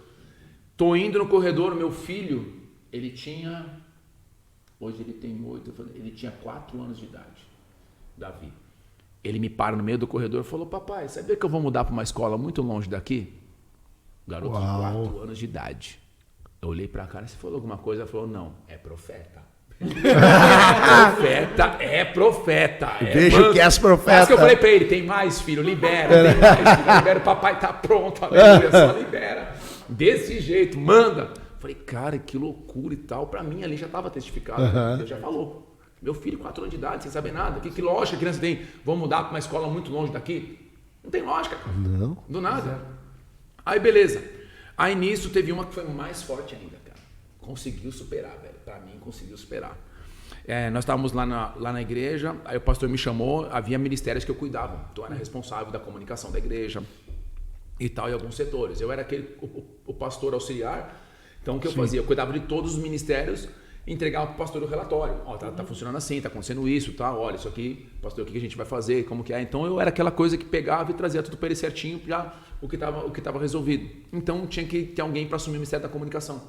Speaker 3: Tô indo no corredor, meu filho, ele tinha... Hoje ele tem 8, ele tinha 4 anos de idade, Davi. Ele me para no meio do corredor e falou, papai, sabia que eu vou mudar para uma escola muito longe daqui? Garoto de 4 anos de idade. Eu olhei para a cara, você falou alguma coisa? Ele falou, não, é profeta. É profeta.
Speaker 2: Veja o que é as profetas.
Speaker 3: Mas que eu falei para ele, tem mais, filho, libera, libera, o papai tá pronto, aleluia, só libera. Desse jeito, manda. Falei, cara, que loucura e tal. Pra mim ali já estava testificado. Deus já falou. Meu filho, 4 anos de idade, sem saber nada. Que lógica a criança tem? Vamos mudar para uma escola muito longe daqui? Não tem lógica, cara.
Speaker 2: Não.
Speaker 3: Do nada. Aí, beleza. Aí nisso teve uma que foi mais forte ainda, cara. Conseguiu superar, velho. Pra mim, conseguiu superar. Nós estávamos lá na igreja, aí o pastor me chamou, havia ministérios que eu cuidava. Então eu era responsável da comunicação da igreja e tal, em alguns setores. Eu era o pastor auxiliar Então o que eu fazia? Eu cuidava de todos os ministérios, entregava para o pastor o relatório. Ó, tá funcionando assim, tá acontecendo isso, tá? Olha, isso aqui, pastor, o que a gente vai fazer, como que é? Então eu era aquela coisa que pegava e trazia tudo para ele certinho, já o que estava resolvido. Então tinha que ter alguém para assumir o Ministério da Comunicação.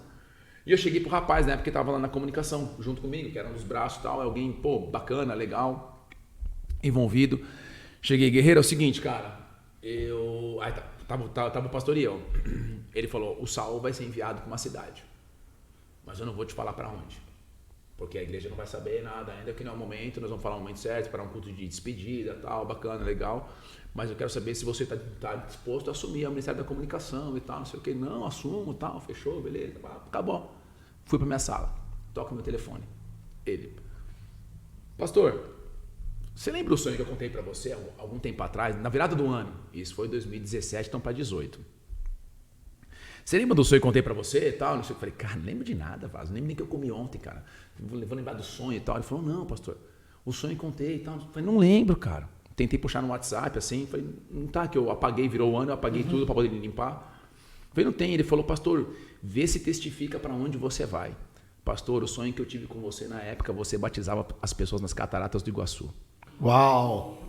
Speaker 3: E eu cheguei pro rapaz, né, porque estava lá na comunicação, junto comigo, que era um dos braços e tal, alguém, pô, bacana, legal, envolvido. Cheguei, Guerreiro, é o seguinte, cara, Aí tava o pastorial. Ele falou, o Saul vai ser enviado para uma cidade, mas eu não vou te falar para onde. Porque a igreja não vai saber nada ainda, que não é o momento, nós vamos falar o momento certo, para um culto de despedida, tal, bacana, legal. Mas eu quero saber se você está disposto a assumir o Ministério da Comunicação e tal, não sei o que. Não, assumo, tal, fechou, beleza, acabou. Fui para minha sala, toco meu telefone. Ele, pastor, você lembra o sonho que eu contei para você algum tempo atrás, na virada do ano? Isso foi 2017, então para 18. Você lembra do sonho que eu contei pra você e tal? Eu falei, cara, não lembro de nada, Vaso. Nem que eu comi ontem, cara. Vou lembrar do sonho e tal. Ele falou, não, pastor, o sonho que eu contei e tal. Eu falei, não lembro, cara. Tentei puxar no WhatsApp, assim. Falei, não tá, que eu apaguei, virou o ano, eu apaguei tudo pra poder limpar. Falei, não tem. Ele falou, pastor, vê se testifica pra onde você vai. Pastor, o sonho que eu tive com você na época, você batizava as pessoas nas cataratas do Iguaçu.
Speaker 2: Uau!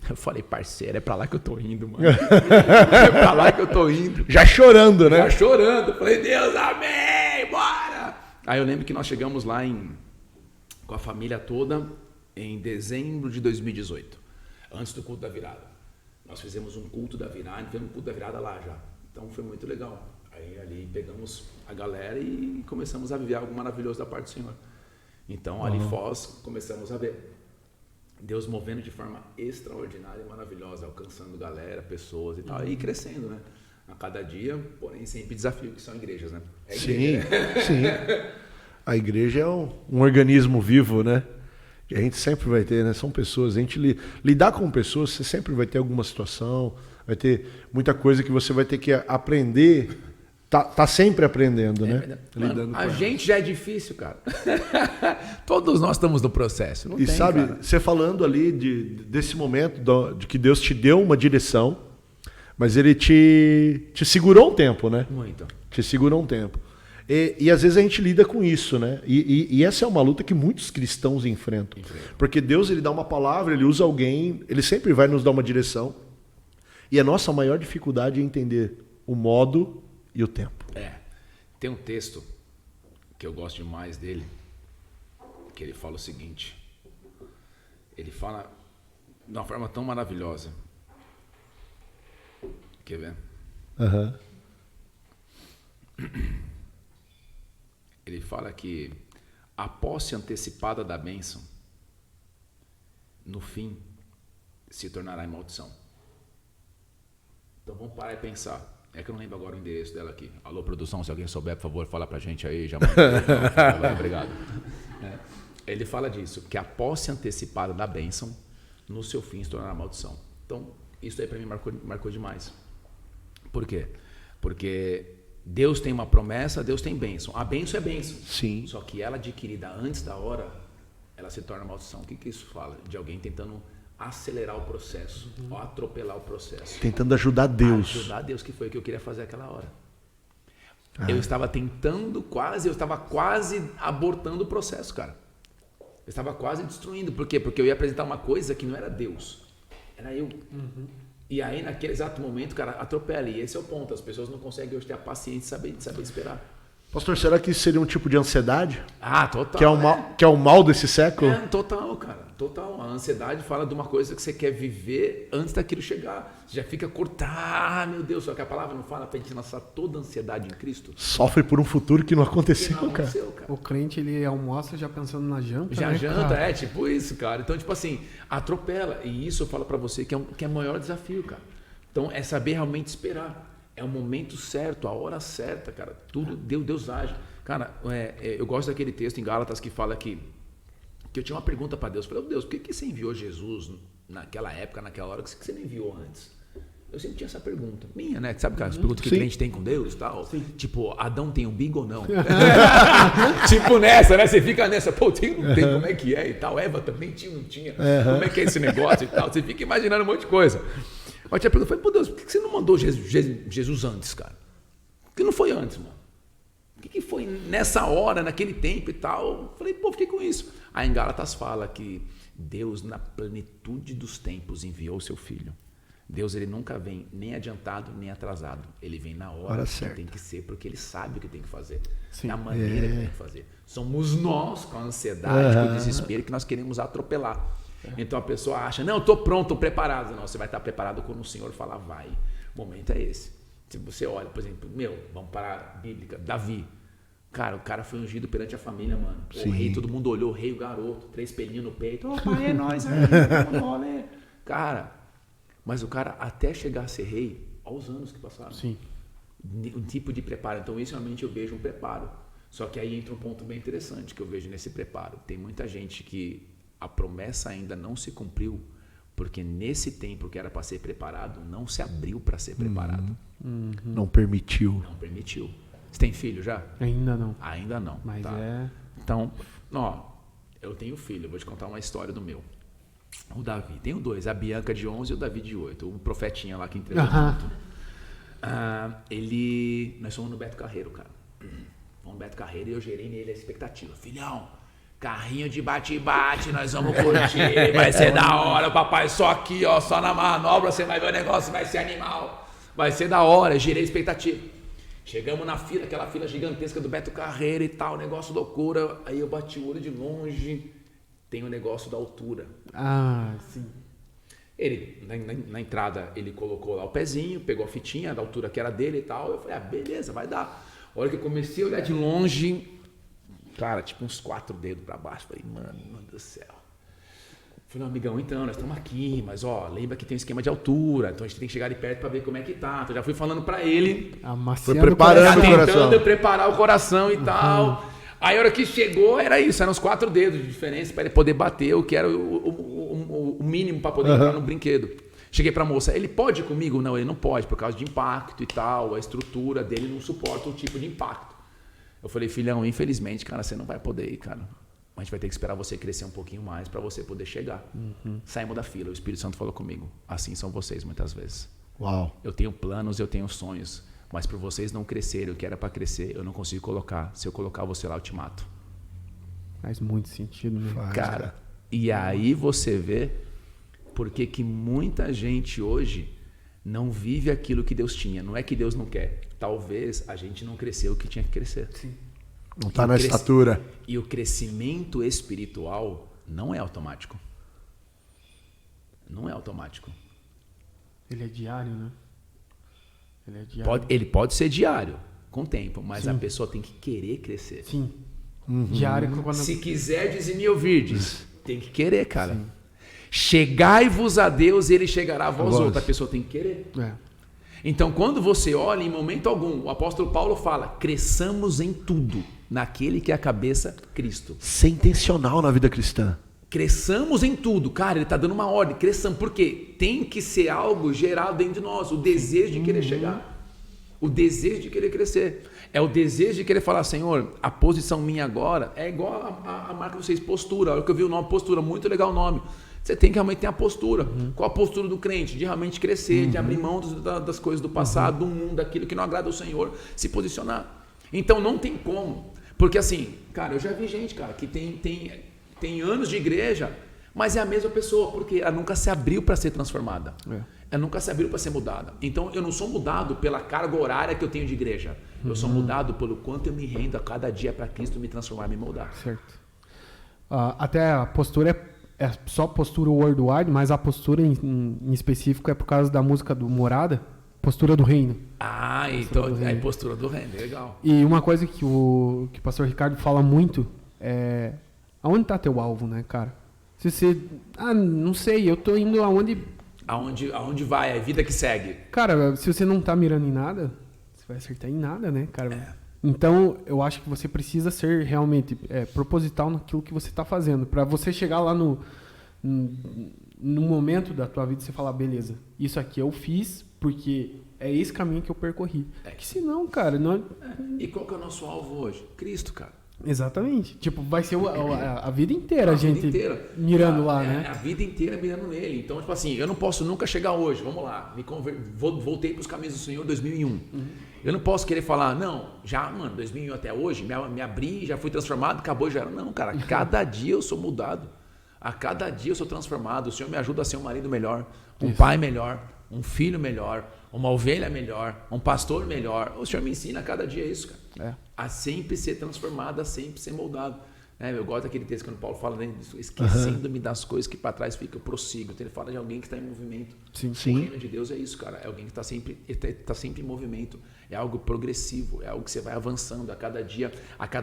Speaker 3: Eu falei, parceiro, é pra lá que eu tô indo, mano. É pra lá que eu tô indo.
Speaker 2: Já chorando, né?
Speaker 3: Já chorando. Falei, Deus, amém, bora! Aí eu lembro que nós chegamos lá com a família toda em dezembro de 2018, antes do culto da virada. Nós fizemos um culto da virada, fizemos um culto da virada lá já. Então foi muito legal. Aí ali pegamos a galera e começamos a viver algo maravilhoso da parte do Senhor. Então ali Foz começamos a ver Deus movendo de forma extraordinária e maravilhosa, alcançando galera, pessoas e tal, e crescendo, né? A cada dia, porém sempre desafio, que são igrejas, né?
Speaker 2: Sim. A igreja é um organismo vivo, né? Que a gente sempre vai ter, né? São pessoas. A gente lidar com pessoas, você sempre vai ter alguma situação, vai ter muita coisa que você vai ter que aprender. Tá sempre aprendendo, né?
Speaker 3: Mano, a gente já é difícil, cara. Todos nós estamos no processo. Não
Speaker 2: e
Speaker 3: tem,
Speaker 2: sabe,
Speaker 3: cara.
Speaker 2: Você falando ali desse momento de que Deus te deu uma direção, mas Ele te segurou um tempo, né?
Speaker 3: Muito.
Speaker 2: Te segurou um tempo. E às vezes a gente lida com isso, né? E essa é uma luta que muitos cristãos enfrentam. Porque Deus, Ele dá uma palavra, Ele usa alguém, Ele sempre vai nos dar uma direção. E a nossa maior dificuldade é entender o modo e o tempo.
Speaker 3: Tem um texto que eu gosto demais dele, que ele fala o seguinte. Ele fala de uma forma tão maravilhosa. Quer ver? Ele fala que a posse antecipada da bênção, no fim, se tornará em maldição. Então vamos parar e pensar. É que eu não lembro agora o endereço dela aqui. Alô, produção, se alguém souber, por favor, fala pra gente aí. Já manda. Obrigado. Ele fala disso, que a posse antecipada da bênção, no seu fim, se tornará maldição. Então, isso aí pra mim marcou demais. Por quê? Porque Deus tem uma promessa, Deus tem bênção. A bênção é bênção.
Speaker 2: Sim.
Speaker 3: Só que ela adquirida antes da hora, ela se torna maldição. O que isso fala? De alguém tentando acelerar o processo, ou atropelar o processo.
Speaker 2: Tentando ajudar Deus.
Speaker 3: Ajudar Deus, que foi o que eu queria fazer aquela hora. Eu estava eu estava quase abortando o processo, cara. Eu estava quase destruindo. Por quê? Porque eu ia apresentar uma coisa que não era Deus, era eu. E aí, naquele exato momento, cara, atropela. E esse é o ponto. As pessoas não conseguem hoje ter a paciência de saber esperar.
Speaker 2: Pastor, será que isso seria um tipo de ansiedade?
Speaker 3: Total.
Speaker 2: Que é o mal desse século?
Speaker 3: Total, cara. Total. A ansiedade fala de uma coisa que você quer viver antes daquilo chegar. Você já fica cortar, meu Deus. Só que a palavra não fala pra gente lançar toda a ansiedade em Cristo.
Speaker 2: Sofre por um futuro que não aconteceu,
Speaker 3: cara.
Speaker 1: O crente, ele almoça já pensando na janta,
Speaker 3: Já
Speaker 1: né,
Speaker 3: janta,
Speaker 1: cara?
Speaker 3: tipo isso, cara. Então, tipo assim, atropela. E isso eu falo pra você que é o maior desafio, cara. Então, é saber realmente esperar. É o momento certo, a hora certa, cara. Tudo, Deus age. Cara, eu gosto daquele texto em Gálatas que fala que eu tinha uma pergunta para Deus. Eu falei, Deus, por que você enviou Jesus naquela época, naquela hora, que você não enviou antes? Eu sempre tinha essa pergunta. Minha, né? Sabe aquelas perguntas que o crente tem com Deus e tal? Sim. Tipo, Adão tem umbigo ou não? Tipo nessa, né? Você fica nessa, pô, tem ou não tem? Como é que é e tal? Eva também tinha ou não tinha? Como é que é esse negócio e tal? Você fica imaginando um monte de coisa. Eu tinha perguntado, pô, Deus, por que você não mandou Jesus antes, cara? Por que não foi antes, mano? que foi nessa hora, naquele tempo e tal? Eu falei, pô, fiquei com isso. Aí em Gálatas fala que Deus, na plenitude dos tempos, enviou o seu Filho. Deus, ele nunca vem nem adiantado, nem atrasado. Ele vem na hora que tem que ser, porque ele sabe o que tem que fazer.
Speaker 1: Sim.
Speaker 3: Na maneira que tem que fazer. Somos nós, com a ansiedade, com o desespero, que nós queremos atropelar. Então a pessoa acha, não, eu estou pronto, estou preparado. Não, você vai estar preparado quando o Senhor falar, vai. O momento é esse. Se você olha, por exemplo, vamos para a Bíblica, Davi. Cara, o cara foi ungido perante a família, mano. O rei, todo mundo olhou, o rei, o garoto, 3 pelinhos no peito. Ô, pai, é nóis aí, vamos no rolê. Cara, mas o cara, até chegar a ser rei, olha os anos que passaram.
Speaker 1: Sim.
Speaker 3: Um tipo de preparo. Então, isso realmente eu vejo um preparo. Só que aí entra um ponto bem interessante que eu vejo nesse preparo. Tem muita gente que a promessa ainda não se cumpriu, porque nesse tempo que era para ser preparado, não se abriu para ser preparado.
Speaker 2: Não permitiu.
Speaker 3: Não permitiu. Você tem filho já?
Speaker 1: Ainda não.
Speaker 3: Ainda não.
Speaker 1: Mas
Speaker 3: tá. Então, eu tenho filho, eu vou te contar uma história do meu. O Davi, tenho 2, a Bianca de 11 e o Davi de 8, o profetinha lá que entregou junto. Nós fomos no Beto Carreiro, cara. Fomos no Beto Carreiro e eu gerei nele a expectativa. Filhão, carrinho de bate-bate, nós vamos curtir, vai ser da hora, papai, só aqui, ó, só na manobra, você vai ver o negócio, vai ser animal. Vai ser da hora, gerei expectativa. Chegamos na fila, aquela fila gigantesca do Beto Carreiro e tal, negócio loucura. Aí eu bati o olho de longe, tem o negócio da altura.
Speaker 1: Sim.
Speaker 3: Ele, na entrada, ele colocou lá o pezinho, pegou a fitinha da altura que era dele e tal. Eu falei, beleza, vai dar. A hora que eu comecei a olhar de longe, cara, tipo uns 4 dedos pra baixo. Falei, mano do céu. Falei, amigão, então, nós estamos aqui, mas lembra que tem um esquema de altura, então a gente tem que chegar ali perto pra ver como é que tá. Então já fui falando pra ele.
Speaker 2: Foi preparando o coração.
Speaker 3: Tentando preparar o coração e tal. Aí a hora que chegou, era isso, eram uns 4 dedos de diferença para ele poder bater, o que era o mínimo para poder entrar no brinquedo. Cheguei para a moça, ele pode ir comigo? Não, ele não pode, por causa de impacto e tal, a estrutura dele não suporta o tipo de impacto. Eu falei, filhão, infelizmente, cara, você não vai poder ir, cara. A gente vai ter que esperar você crescer um pouquinho mais para você poder chegar. Saímos da fila, o Espírito Santo falou comigo, assim são vocês muitas vezes.
Speaker 2: Uau.
Speaker 3: Eu tenho planos, eu tenho sonhos. Mas para vocês não crescerem, o que era para crescer, eu não consigo colocar. Se eu colocar você lá, eu te mato.
Speaker 1: Faz muito sentido, né?
Speaker 3: Cara, e aí você vê por que muita gente hoje não vive aquilo que Deus tinha. Não é que Deus não quer. Talvez a gente não cresceu o que tinha que crescer.
Speaker 1: Sim.
Speaker 2: Não está na estatura.
Speaker 3: E o crescimento espiritual não é automático. Não é automático.
Speaker 1: Ele é diário, né?
Speaker 3: Ele pode ser diário, com o tempo, mas a pessoa tem que querer crescer.
Speaker 1: Sim. Diário.
Speaker 3: Se quiserdes e me ouvirdes, tem que querer, cara. Sim. Chegai-vos a Deus, ele chegará a vós outros. A pessoa tem que querer. Então, quando você olha, em momento algum, o apóstolo Paulo fala, cresçamos em tudo, naquele que é a cabeça, Cristo.
Speaker 2: Ser intencional na vida cristã.
Speaker 3: Cresçamos em tudo. Cara, ele está dando uma ordem. Cresçamos. Por quê? Tem que ser algo gerado dentro de nós. O desejo de querer chegar. O desejo de querer crescer. É o desejo de querer falar, Senhor, a posição minha agora é igual a marca de vocês, postura. A hora que eu vi o nome, postura, muito legal o nome. Você tem que realmente ter a postura. Qual a postura do crente? De realmente crescer, de abrir mão das coisas do passado, do mundo, daquilo que não agrada ao Senhor, se posicionar. Então não tem como. Porque assim, cara, eu já vi gente, cara, que tem anos de igreja, mas é a mesma pessoa, porque ela nunca se abriu para ser transformada. Ela nunca se abriu para ser mudada. Então eu não sou mudado pela carga horária que eu tenho de igreja. Eu sou mudado pelo quanto eu me rendo a cada dia para Cristo me transformar, me moldar.
Speaker 1: Certo. Até a postura é só postura worldwide, mas a postura em específico é por causa da música do Morada, postura do reino.
Speaker 3: Então é postura do reino, legal.
Speaker 1: E uma coisa que o pastor Ricardo fala muito é aonde está teu alvo, né, cara? Se você... não sei, eu tô indo aonde
Speaker 3: vai, é a vida que segue.
Speaker 1: Cara, se você não tá mirando em nada, você vai acertar em nada, né, cara? Então, eu acho que você precisa ser realmente proposital naquilo que você tá fazendo. Para você chegar lá no momento da tua vida e você falar, beleza, isso aqui eu fiz porque é esse caminho que eu percorri. Que senão, cara... Não...
Speaker 3: E qual que é o nosso alvo hoje? Cristo, cara.
Speaker 1: Exatamente. Tipo, vai ser a vida inteira a gente
Speaker 3: vida inteira.
Speaker 1: mirando lá, né?
Speaker 3: A vida inteira mirando nele. Então, tipo assim, eu não posso nunca chegar hoje, vamos lá, voltei para os caminhos do Senhor em 2001. Eu não posso querer falar, não, já, mano, 2001 até hoje, me abri, já fui transformado, acabou, já era. Não, cara, cada dia eu sou mudado. A cada dia eu sou transformado. O Senhor me ajuda a ser um marido melhor, um pai melhor, um filho melhor, uma ovelha melhor, um pastor melhor. O Senhor me ensina a cada dia isso, cara. A sempre ser transformado, a sempre ser moldado. Eu gosto daquele texto quando Paulo fala, né, esquecendo-me das coisas que para trás fica, eu prossigo. Então ele fala de alguém que está em movimento.
Speaker 2: Sim.
Speaker 3: O reino de Deus é isso, cara. É alguém que está sempre em movimento. É algo progressivo, é algo que você vai avançando a cada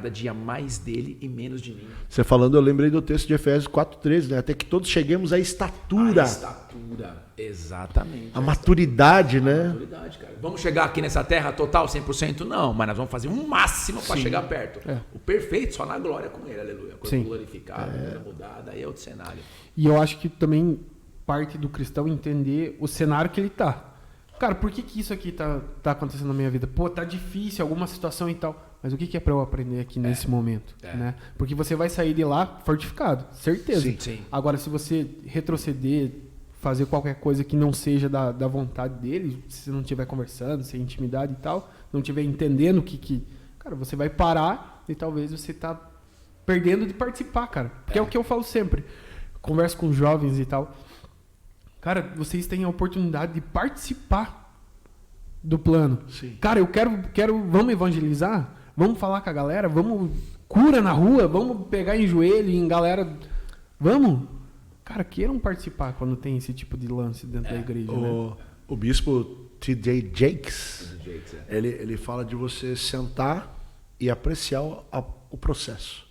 Speaker 3: dia mais dele e menos de mim.
Speaker 2: Você falando, eu lembrei do texto de Efésios 4:13, né? Até que todos cheguemos à estatura.
Speaker 3: A estatura, exatamente.
Speaker 2: A maturidade, né?
Speaker 3: A maturidade, cara. Vamos chegar aqui nessa terra total 100%? Não, mas nós vamos fazer um máximo para chegar perto. O perfeito só na glória com ele, aleluia. Corpo glorificado, vida mudada, aí é outro cenário.
Speaker 1: E eu acho que também parte do cristão entender o cenário que ele tá. Cara, por que isso aqui tá acontecendo na minha vida? Pô, tá difícil, alguma situação e tal. Mas o que é para eu aprender aqui nesse momento? Né? Porque você vai sair de lá fortificado, certeza.
Speaker 3: Sim.
Speaker 1: Agora, se você retroceder, fazer qualquer coisa que não seja da vontade dele, se você não estiver conversando, sem intimidade e tal, não estiver entendendo o que... Cara, você vai parar e talvez você tá perdendo de participar, cara. Porque é o que eu falo sempre. Converso com jovens e tal. Cara, vocês têm a oportunidade de participar do plano.
Speaker 2: Sim.
Speaker 1: Cara, eu quero... Vamos evangelizar? Vamos falar com a galera? Vamos... Cura na rua? Vamos pegar em joelho, em galera... Vamos? Cara, queiram participar quando tem esse tipo de lance dentro da igreja, né?
Speaker 2: O bispo T.D. Jakes, ele fala de você sentar e apreciar o processo.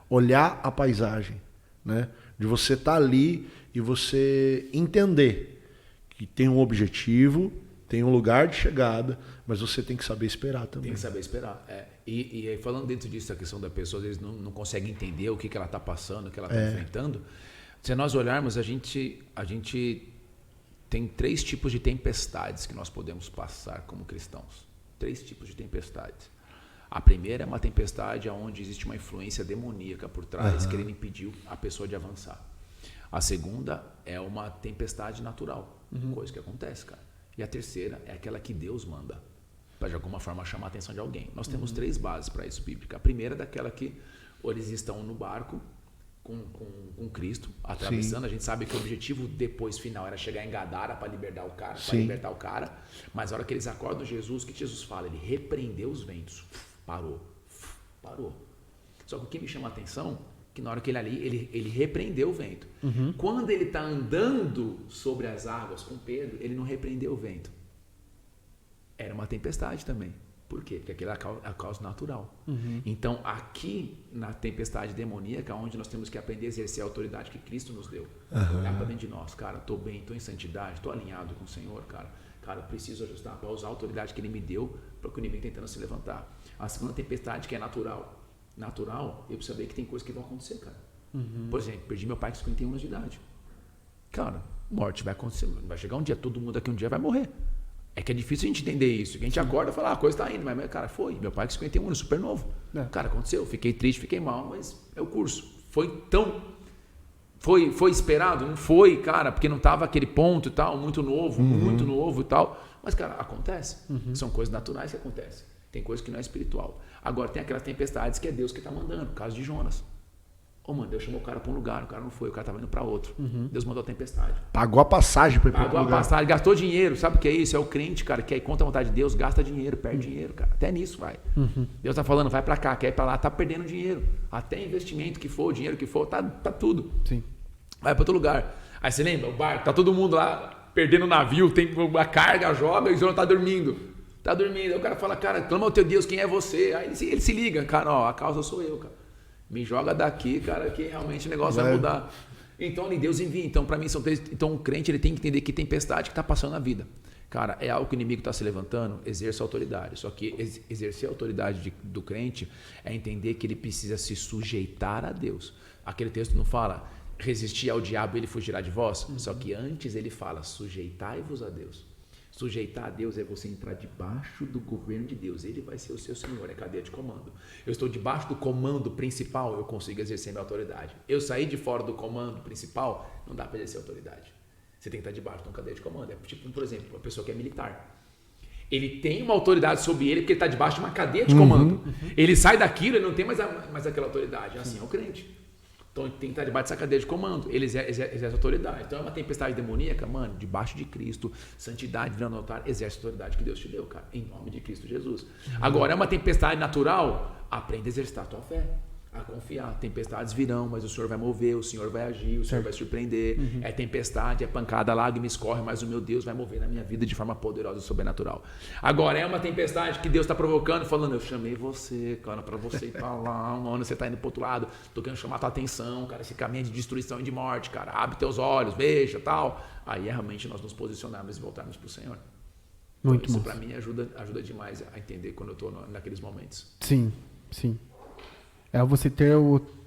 Speaker 2: Olhar a paisagem, né? De você estar ali e você entender que tem um objetivo, tem um lugar de chegada, mas você tem que saber esperar também.
Speaker 3: Tem que saber esperar. E aí, falando dentro disso, a questão da pessoa, às vezes não consegue entender o que ela está passando, o que ela está enfrentando. Se nós olharmos, a gente tem 3 tipos de tempestades que nós podemos passar como cristãos. 3 tipos de tempestades. A primeira é uma tempestade onde existe uma influência demoníaca por trás, querendo impedir a pessoa de avançar. A segunda é uma tempestade natural, coisa que acontece, cara. E a terceira é aquela que Deus manda, para de alguma forma chamar a atenção de alguém. Nós temos 3 bases para isso bíblica. A primeira é daquela que eles estão no barco com Cristo, atravessando. Sim. A gente sabe que o objetivo depois final era chegar em Gadara para libertar o cara. Mas na hora que eles acordam Jesus, o que Jesus fala? Ele repreendeu os ventos. Parou. Só que o que me chama a atenção que na hora que ele repreendeu o vento. Quando ele está andando sobre as águas com Pedro, ele não repreendeu o vento. Era uma tempestade também. Por quê? Porque aquilo é a causa natural. Então, aqui na tempestade demoníaca, onde nós temos que aprender a exercer a autoridade que Cristo nos deu. Olhar para dentro de nós, cara, estou bem, estou em santidade, estou alinhado com o Senhor, cara, preciso ajustar para usar a autoridade que Ele me deu para que o inimigo tentando se levantar. A segunda tempestade, que é natural, eu preciso saber que tem coisas que vão acontecer, cara. Por exemplo, perdi meu pai com 51 anos de idade. Cara, morte vai acontecer, vai chegar um dia, todo mundo aqui um dia vai morrer. É que é difícil a gente entender isso. Que a gente acorda e fala, a coisa está indo, mas, cara, foi. Meu pai com 51 anos, super novo. Cara, aconteceu, fiquei triste, fiquei mal, mas é o curso. Foi esperado? Não foi, cara, porque não estava aquele ponto e tal, muito novo e tal. Mas, cara, acontece. São coisas naturais que acontecem. Tem coisa que não é espiritual. Agora, tem aquelas tempestades que é Deus que está mandando. Caso de Jonas. Mano, Deus chamou o cara para um lugar, o cara não foi, o cara estava indo para outro. Deus mandou a tempestade.
Speaker 2: Pagou a passagem para ir para outro lugar.
Speaker 3: Pagou a passagem, gastou dinheiro. Sabe o que é isso? É o crente, cara, que aí conta a vontade de Deus, gasta dinheiro, perde dinheiro, cara. Até nisso vai. Deus está falando, vai para cá, quer ir para lá, tá perdendo dinheiro. Até investimento que for, dinheiro que for, tá tudo.
Speaker 1: Sim.
Speaker 3: Vai para outro lugar. Aí você lembra, o barco, tá todo mundo lá, perdendo o navio, tem a carga, joga, e o Jonas tá dormindo. Aí o cara fala, cara, clama ao teu Deus, quem é você? Aí ele se liga, cara, a causa sou eu, cara. Me joga daqui, cara, que realmente o negócio vai mudar. Então, Deus envia. Então, para mim, são 3. Então, o crente ele tem que entender que tempestade que está passando na vida. Cara, é algo que o inimigo está se levantando, exerce a autoridade. Só que exercer a autoridade do crente é entender que ele precisa se sujeitar a Deus. Aquele texto não fala, resistir ao diabo e ele fugirá de vós. Só que antes ele fala, sujeitai-vos a Deus. Sujeitar a Deus é você entrar debaixo do governo de Deus. Ele vai ser o seu senhor, é cadeia de comando. Eu estou debaixo do comando principal, eu consigo exercer minha autoridade. Eu sair de fora do comando principal, não dá para exercer autoridade. Você tem que estar debaixo de uma cadeia de comando. É tipo, por exemplo, uma pessoa que é militar. Ele tem uma autoridade sobre ele porque ele está debaixo de uma cadeia de comando. Ele sai daquilo, ele não tem mais aquela autoridade. Assim é o crente. Então ele tem que estar debaixo dessa cadeia de comando. Ele exerce autoridade. Então é uma tempestade demoníaca, mano, debaixo de Cristo, santidade, virando altar, exerce a autoridade que Deus te deu, cara, em nome de Cristo Jesus. Agora é uma tempestade natural, aprenda a exercitar a tua fé, a confiar. Tempestades virão, mas o Senhor vai mover, o Senhor vai agir, o Senhor vai surpreender. É tempestade, é pancada, lágrima escorre, mas o meu Deus vai mover na minha vida de forma poderosa e sobrenatural. Agora é uma tempestade que Deus está provocando, falando, eu chamei você, cara, para você ir para lá, onde você está indo para o outro lado, tô querendo chamar a tua atenção, cara, esse caminho de destruição e de morte, cara, abre teus olhos, veja, tal. Aí é realmente nós nos posicionarmos e voltarmos para o Senhor.
Speaker 1: Muito
Speaker 3: então, isso
Speaker 1: bom.
Speaker 3: para mim ajuda demais a entender quando eu estou naqueles momentos.
Speaker 1: Sim, sim. É você ter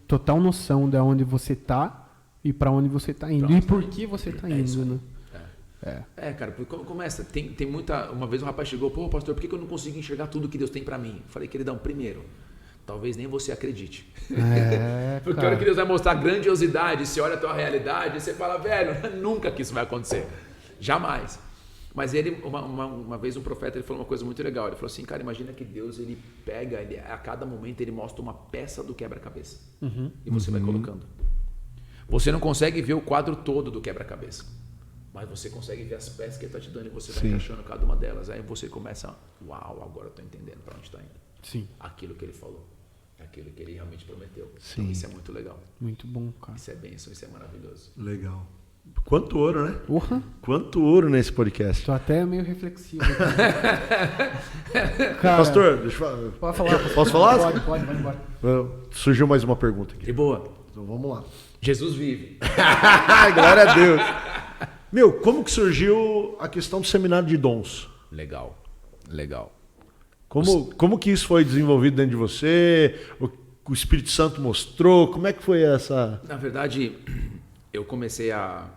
Speaker 1: total noção de onde você tá e para onde você tá indo. E por que você tá indo, né?
Speaker 3: Cara, porque começa, tem muita... Uma vez um rapaz chegou, pô, pastor, por que eu não consigo enxergar tudo que Deus tem para mim? Eu falei, queridão, primeiro, talvez nem você acredite. Porque a hora que Deus vai mostrar grandiosidade, você olha a tua realidade, você fala, velho, nunca que isso vai acontecer. Jamais. Mas ele, uma vez um profeta, ele falou uma coisa muito legal. Ele falou assim, cara, imagina que Deus, ele pega, a cada momento ele mostra uma peça do quebra-cabeça. E você vai colocando. Você não consegue ver o quadro todo do quebra-cabeça. Mas você consegue ver as peças que ele está te dando e você vai encaixando cada uma delas. Aí você começa, uau, agora eu estou entendendo para onde está indo.
Speaker 1: Sim.
Speaker 3: Aquilo que ele falou. Aquilo que ele realmente prometeu.
Speaker 2: Sim.
Speaker 3: Então, isso é muito legal.
Speaker 1: Muito bom, cara.
Speaker 3: Isso é bênção, isso é maravilhoso.
Speaker 2: Legal. Quanto ouro, né?
Speaker 1: Porra.
Speaker 2: Quanto ouro nesse podcast.
Speaker 1: Tô até meio reflexivo. Cara,
Speaker 2: Pastor, deixa eu falar.
Speaker 1: pode falar.
Speaker 2: Posso falar?
Speaker 1: Pode, vai embora.
Speaker 2: Surgiu mais uma pergunta aqui.
Speaker 3: Que boa.
Speaker 2: Então vamos lá.
Speaker 3: Jesus vive.
Speaker 2: Glória a Deus. Meu, como que surgiu a questão do seminário de dons?
Speaker 3: Legal.
Speaker 2: Como que isso foi desenvolvido dentro de você? O Espírito Santo mostrou? Como é que foi essa...
Speaker 3: Na verdade, eu comecei a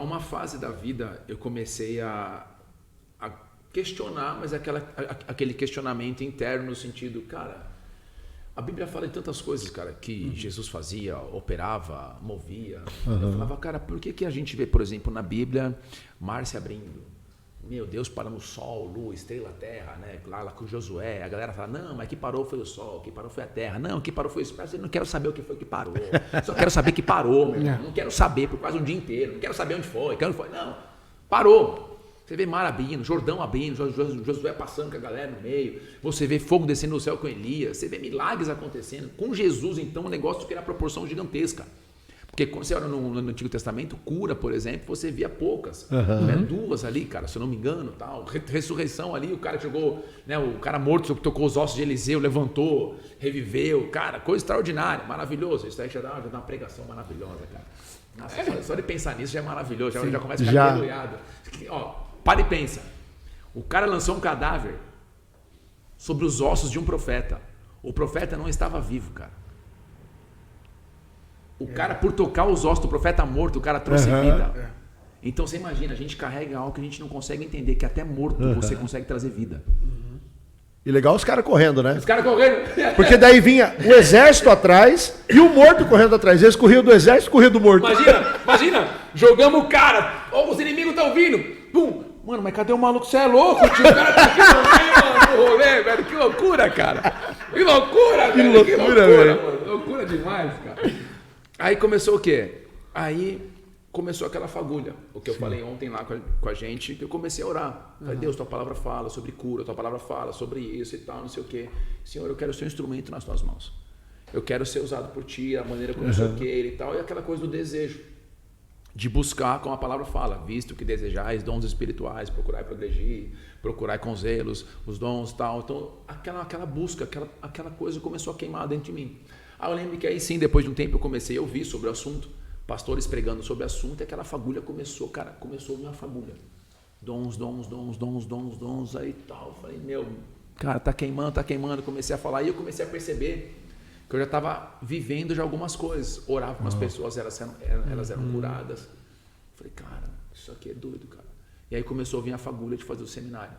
Speaker 3: uma fase da vida, eu comecei a questionar, mas aquele questionamento interno no sentido, cara, a Bíblia fala de tantas coisas, cara, que Jesus fazia, operava, movia. Eu falava, cara, por que a gente vê, por exemplo, na Bíblia, mar se abrindo? Meu Deus, parando o sol, lua, estrela, terra, né? Lá com Josué, a galera fala, não, mas que parou foi o sol, que parou foi a terra, não, que parou foi o espaço. Eu não quero saber o que foi que parou, só quero saber que parou, meu irmão. Não quero saber por quase um dia inteiro, não quero saber onde foi, não, parou. Você vê mar abrindo, Jordão abrindo, Josué passando com a galera no meio, você vê fogo descendo do céu com Elias, você vê milagres acontecendo. Com Jesus, então, o negócio que era proporção gigantesca. Porque quando você olha no Antigo Testamento, cura, por exemplo, você via poucas. Né? 2 ali, cara, se eu não me engano. Tal. Ressurreição ali, o cara jogou, né, o cara morto tocou os ossos de Eliseu, levantou, reviveu. Cara, coisa extraordinária, maravilhoso. Isso aí já dá uma pregação maravilhosa, cara. Nossa, só de pensar nisso já é maravilhoso, já começa a ficar aleluiado. Ó, para e pensa. O cara lançou um cadáver sobre os ossos de um profeta. O profeta não estava vivo, cara. O cara, por tocar os ossos do profeta morto, o cara trouxe vida. Então você imagina, a gente carrega algo que a gente não consegue entender, que até morto você consegue trazer vida.
Speaker 2: E legal os caras correndo, né?
Speaker 3: Os caras correndo.
Speaker 2: Porque daí vinha o exército atrás e o morto correndo atrás. Eles corriam do exército e corriam do morto.
Speaker 3: Imagina, jogamos o cara, ó, os inimigos estão vindo. Pum. Mano, mas cadê o maluco? Você é louco, tio? O cara tá aqui no meio, no rolê, velho. Que loucura, cara. Que loucura, velho. Que loucura, velho. Mano. Loucura demais, cara. Aí começou o quê? Aí começou aquela fagulha. O que eu falei ontem lá com a gente, que eu comecei a orar. Falei, Deus, tua palavra fala sobre cura, tua palavra fala sobre isso e tal, não sei o quê. Senhor, eu quero ser um instrumento nas tuas mãos. Eu quero ser usado por ti, a maneira como eu quero e tal. E aquela coisa do desejo. De buscar, como a palavra fala, visto que desejais dons espirituais, procurai progredir, procurai com zelos os dons e tal. Então, aquela busca, aquela coisa começou a queimar dentro de mim. Aí eu lembro que aí sim, depois de um tempo, eu comecei a ouvir sobre o assunto, pastores pregando sobre o assunto, e aquela fagulha começou uma fagulha. Dons, aí tal. Eu falei, meu, cara, tá queimando. Comecei a falar, e eu comecei a perceber que eu já estava vivendo já algumas coisas. Orava com as pessoas, elas eram curadas. Falei, cara, isso aqui é doido, cara. E aí começou a vir a fagulha de fazer o seminário.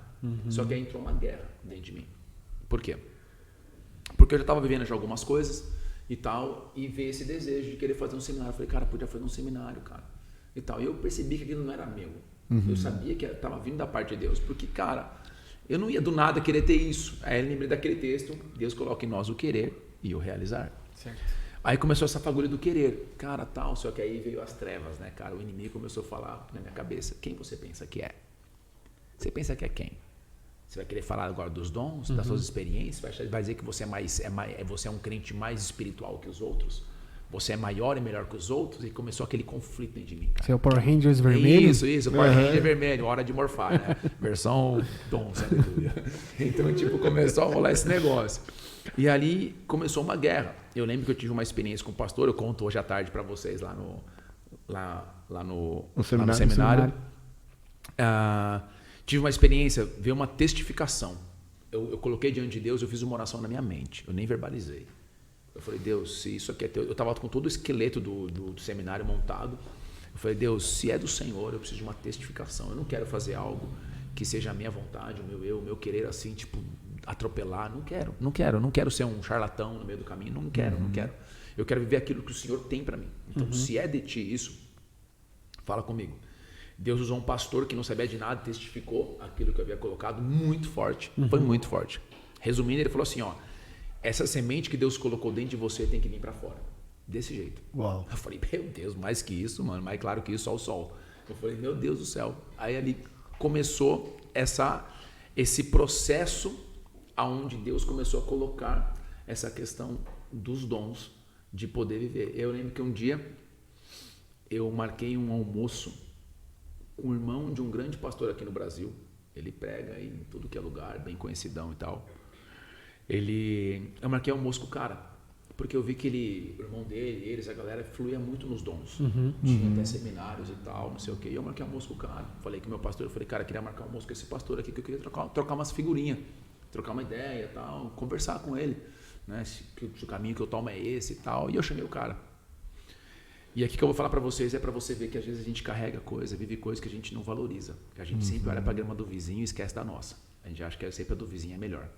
Speaker 3: Só que aí entrou uma guerra dentro de mim. Por quê? Porque eu já estava vivendo já algumas coisas e tal, e veio esse desejo de querer fazer um seminário. Eu falei, cara, podia fazer um seminário, cara. E tal. E eu percebi que aquilo não era meu. Eu sabia que estava vindo da parte de Deus. Porque, cara, eu não ia do nada querer ter isso. Aí eu lembrei daquele texto, Deus coloca em nós o querer e o realizar. Certo. Aí começou essa fagulha do querer. Cara, tal, só que aí veio as trevas, né, cara? O inimigo começou a falar na minha cabeça, quem você pensa que é? Você pensa que é quem? Você vai querer falar agora dos dons, das suas experiências? Vai dizer que você você é um crente mais espiritual que os outros? Você é maior e melhor que os outros? E começou aquele conflito dentro de mim, cara.
Speaker 1: Você é o Power Rangers vermelho?
Speaker 3: Isso, Power Ranger vermelho, hora de morfar, né? Versão dons, aleluia. Então, tipo, começou a rolar esse negócio. E ali começou uma guerra. Eu lembro que eu tive uma experiência com o pastor, eu conto hoje à tarde para vocês lá no seminário. Tive uma experiência, veio uma testificação. Eu coloquei diante de Deus, eu fiz uma oração na minha mente, eu nem verbalizei. Eu falei, Deus, se isso aqui é teu... Eu estava com todo o esqueleto do seminário montado. Eu falei, Deus, se é do Senhor, eu preciso de uma testificação. Eu não quero fazer algo que seja a minha vontade, o meu querer assim, tipo, atropelar. Não quero ser um charlatão no meio do caminho. Não quero. Eu quero viver aquilo que o Senhor tem para mim. Então, se é de ti isso, fala comigo. Deus usou um pastor que não sabia de nada, testificou aquilo que eu havia colocado muito forte. Foi muito forte. Resumindo, ele falou assim, ó, essa semente que Deus colocou dentro de você tem que vir para fora. Desse jeito.
Speaker 2: Uau.
Speaker 3: Eu falei, meu Deus, mais que isso, mano. Mais claro que isso, só o sol. Eu falei, meu Deus do céu. Aí ali começou esse processo aonde Deus começou a colocar essa questão dos dons de poder viver. Eu lembro que um dia eu marquei um almoço com o irmão de um grande pastor aqui no Brasil. Ele prega aí em tudo que é lugar, bem conhecidão e tal. Eu marquei almoço com o cara, porque eu vi que o irmão dele, a galera fluía muito nos dons. Tinha até seminários e tal, não sei o quê. E eu marquei almoço com o cara. Falei com o meu pastor, eu falei, cara, eu queria marcar almoço com esse pastor aqui, que eu queria trocar umas figurinhas, trocar uma ideia e tal, conversar com ele, né? Se o caminho que eu tomo é esse e tal. E eu chamei o cara. E aqui que eu vou falar para vocês é para você ver que às vezes a gente carrega coisa, vive coisa que a gente não valoriza. Que a gente sempre olha para a grama do vizinho e esquece da nossa. A gente acha que sempre a do vizinho é melhor.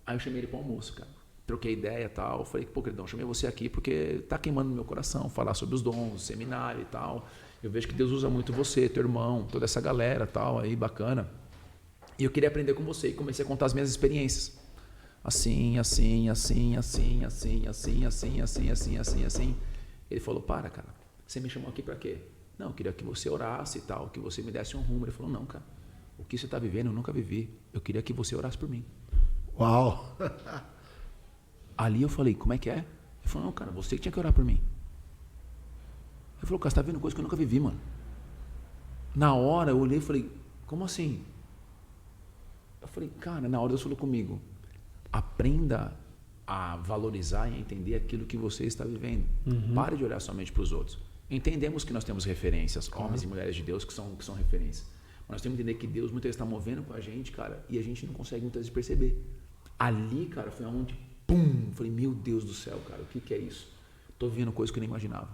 Speaker 3: Aí eu chamei ele para o almoço, cara. Troquei ideia e tal. Falei, pô, queridão, chamei você aqui porque tá queimando no meu coração falar sobre os dons, seminário e tal. Eu vejo que Deus usa muito você, teu irmão, toda essa galera tal, aí bacana. E eu queria aprender com você. E comecei a contar as minhas experiências. Assim. Ele falou, para, cara, você me chamou aqui para quê? Não, eu queria que você orasse e tal, que você me desse um rumo. Ele falou, não, cara, o que você está vivendo eu nunca vivi. Eu queria que você orasse por mim.
Speaker 2: Uau!
Speaker 3: Ali eu falei, como é que é? Ele falou, não, cara, você que tinha que orar por mim. Ele falou, cara, você está vendo coisa que eu nunca vivi, mano. Na hora eu olhei e falei, como assim? Eu falei, cara, na hora Deus falou comigo, aprenda a valorizar e a entender aquilo que você está vivendo. Pare de olhar somente para os outros. Entendemos que nós temos referências, homens e mulheres de Deus que são referências. Mas nós temos que entender que Deus muitas vezes está movendo com a gente, cara, e a gente não consegue muitas vezes perceber. Ali, cara, foi onde, pum, falei, meu Deus do céu, cara, o que é isso? Tô vivendo coisa que eu nem imaginava.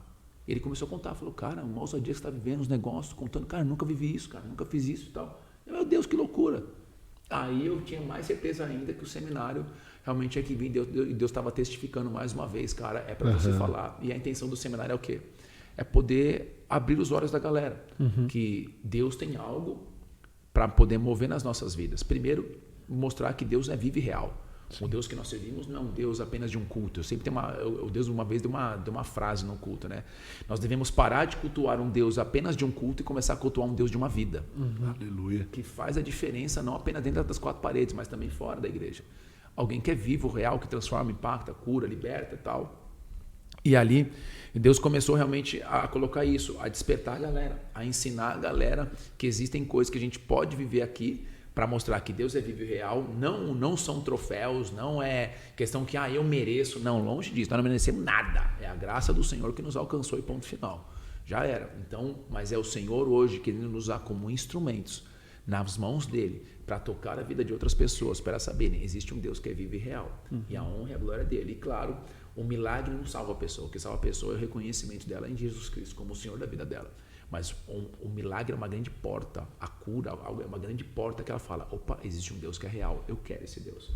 Speaker 3: Ele começou a contar, falou, cara, uma ousadia que você está vivendo, os negócios, contando, cara, nunca vivi isso, cara, nunca fiz isso e tal. Meu Deus, que loucura. Aí eu tinha mais certeza ainda que o seminário realmente tinha que vir, Deus estava testificando mais uma vez, cara, é para você falar. E a intenção do seminário é o quê? É poder abrir os olhos da galera, que Deus tem algo para poder mover nas nossas vidas. Primeiro, mostrar que Deus é vivo e real. Sim. O Deus que nós servimos não é um Deus apenas de um culto. Eu sempre tenho o Deus uma vez deu uma frase no culto, né? Nós devemos parar de cultuar um Deus apenas de um culto e começar a cultuar um Deus de uma vida.
Speaker 2: Aleluia.
Speaker 3: Que faz a diferença não apenas dentro das quatro paredes, mas também fora da igreja. Alguém que é vivo, real, que transforma, impacta, cura, liberta e tal. E ali, Deus começou realmente a colocar isso, a despertar a galera, a ensinar a galera que existem coisas que a gente pode viver aqui para mostrar que Deus é vivo e real. Não são troféus, não é questão que eu mereço. Não, longe disso, nós não merecemos nada. É a graça do Senhor que nos alcançou e ponto final. Já era. Então, mas é o Senhor hoje querendo nos usar como instrumentos nas mãos dele para tocar a vida de outras pessoas, para saberem, existe um Deus que é vivo e real. E a honra e a glória dele. E claro, o milagre não salva a pessoa. O que salva a pessoa é o reconhecimento dela em Jesus Cristo como o Senhor da vida dela. Mas o milagre é uma grande porta, a cura é uma grande porta que ela fala, opa, existe um Deus que é real, eu quero esse Deus.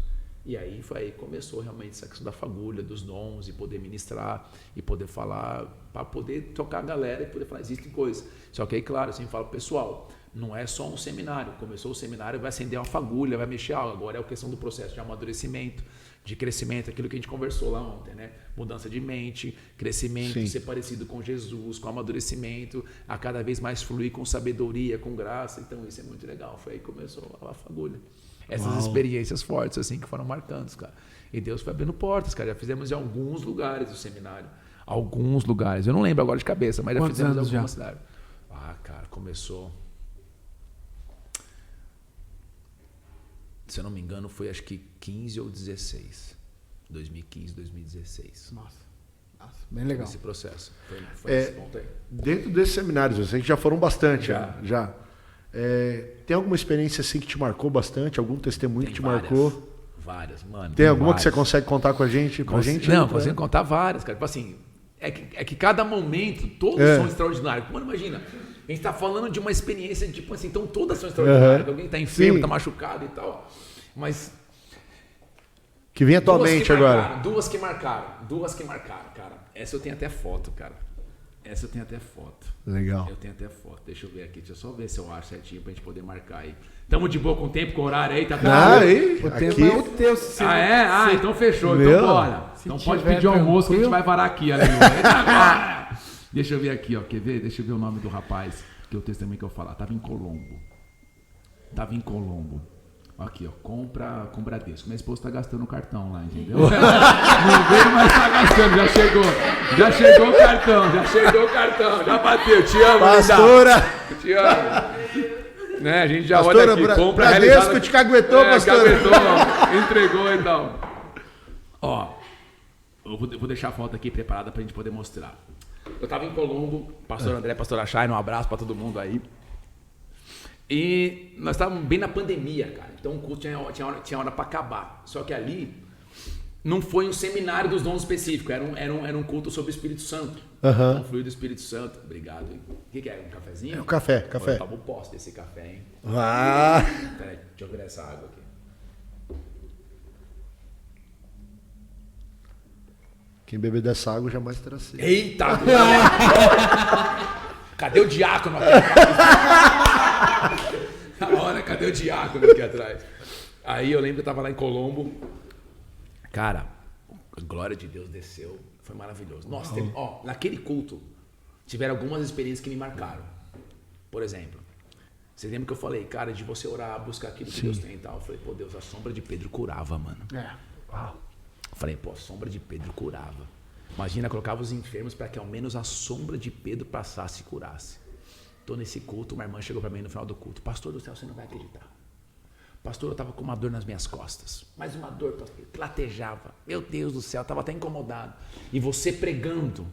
Speaker 3: E aí começou realmente essa questão da fagulha, dos dons, e poder ministrar, e poder falar, para poder tocar a galera e poder falar, existem coisas. Só que aí, claro, eu sempre falo, pessoal, não é só um seminário. Começou o seminário, vai acender uma fagulha, vai mexer algo. Agora é a questão do processo de amadurecimento, de crescimento, aquilo que a gente conversou lá ontem, né? Mudança de mente, crescimento,
Speaker 2: Sim.
Speaker 3: ser parecido com Jesus, com amadurecimento, a cada vez mais fluir com sabedoria, com graça. Então isso é muito legal. Foi aí que começou a fagulha. Essas experiências fortes, assim, que foram marcantes, cara. E Deus foi abrindo portas, cara. Já fizemos em alguns lugares o seminário. Alguns lugares. Eu não lembro agora de cabeça, mas
Speaker 1: Quantos
Speaker 3: já fizemos em
Speaker 1: anos
Speaker 3: algumas
Speaker 1: já?
Speaker 3: cidades. Ah, cara, começou... Se eu não me engano, foi acho que 15 ou 16. 2015, 2016.
Speaker 1: Nossa, bem legal.
Speaker 3: Esse processo. Foi esse ponto aí.
Speaker 2: Dentro desses seminários, eu sei que já foram bastante.
Speaker 3: Já.
Speaker 2: Já. Tem alguma experiência assim que te marcou bastante? Algum testemunho que te marcou?
Speaker 3: Várias, mano.
Speaker 2: Tem alguma que você
Speaker 3: várias.
Speaker 2: consegue contar com a gente?
Speaker 3: Não, consigo contar várias, cara. Tipo assim, é que cada momento, todos são extraordinários. Mano, imagina, a gente tá falando de uma experiência, tipo assim, então todas são extraordinárias. Alguém tá enfermo,
Speaker 2: Sim.
Speaker 3: tá machucado e tal. Mas
Speaker 2: Que vem à tua mente agora.
Speaker 3: Duas que marcaram, cara. Essa eu tenho até foto, cara. Essa eu tenho até foto.
Speaker 2: Legal.
Speaker 3: Eu tenho até foto. Deixa eu ver aqui. Deixa eu só ver se eu acho certinho pra gente poder marcar aí. Tamo de boa com o tempo, com o horário aí, tá
Speaker 2: Ah,
Speaker 3: tranquilo?
Speaker 2: aí,
Speaker 1: O
Speaker 2: aqui,
Speaker 1: tempo é o teu. Se
Speaker 3: Ah, é? Então fechou.
Speaker 2: Meu.
Speaker 3: Então bora.
Speaker 1: Se
Speaker 3: Então pode
Speaker 1: tiver
Speaker 3: pedir o almoço que a gente
Speaker 1: tranquilo.
Speaker 3: vai varar aqui, aleluia. Eita, agora. Deixa eu ver aqui, ó. Quer ver? Deixa eu ver o nome do rapaz, que é o testemunho que eu falar. Tava em Colombo. Aqui, ó. Compra com Bradesco. Minha esposa tá gastando o cartão lá, entendeu? Não veio, mas tá gastando. Já chegou o cartão. Já bateu. Te amo,
Speaker 2: Pastora!
Speaker 3: linda. Te amo. Né, a gente já
Speaker 2: Pastora,
Speaker 3: olha aqui. Compra
Speaker 2: Bradesco
Speaker 3: realizada.
Speaker 2: te caguetou, pastora.
Speaker 3: Caguetou, ó. Entregou e tal. Ó, eu vou deixar a foto aqui preparada pra gente poder mostrar. Eu tava em Colombo, pastor André, pastor Achai, um abraço pra todo mundo aí. E nós estávamos bem na pandemia, cara. Então o culto tinha hora pra acabar. Só que ali não foi um seminário dos dons específicos, era um culto sobre o Espírito Santo.
Speaker 2: Aham.
Speaker 3: Um fluido do Espírito Santo. Obrigado, hein? O que é? Um cafezinho?
Speaker 2: É o café.
Speaker 3: Eu tomo posse desse café, hein?
Speaker 2: Ah,
Speaker 3: Peraí, deixa eu virar essa água aqui.
Speaker 2: quem beber dessa água jamais terá sede.
Speaker 3: Eita! Cadê o diácono aqui atrás? Cadê o diácono aqui atrás? Aí eu lembro que eu tava lá em Colombo. Cara, a glória de Deus desceu. Foi maravilhoso. Nossa, naquele culto, tiveram algumas experiências que me marcaram. Por exemplo, você lembra que eu falei, cara, de você orar, buscar aquilo que Deus tem e tal. Eu falei, pô, Deus, a sombra de Pedro curava, mano. Eu falei, pô, a sombra de Pedro curava. Imagina, colocava os enfermos para que ao menos a sombra de Pedro passasse e curasse. Tô nesse culto, uma irmã chegou para mim no final do culto. Pastor do céu, você não vai acreditar. Pastor, eu tava com uma dor nas minhas costas. Mas uma dor, pastor, latejava. Meu Deus do céu, eu tava até incomodado. E você pregando,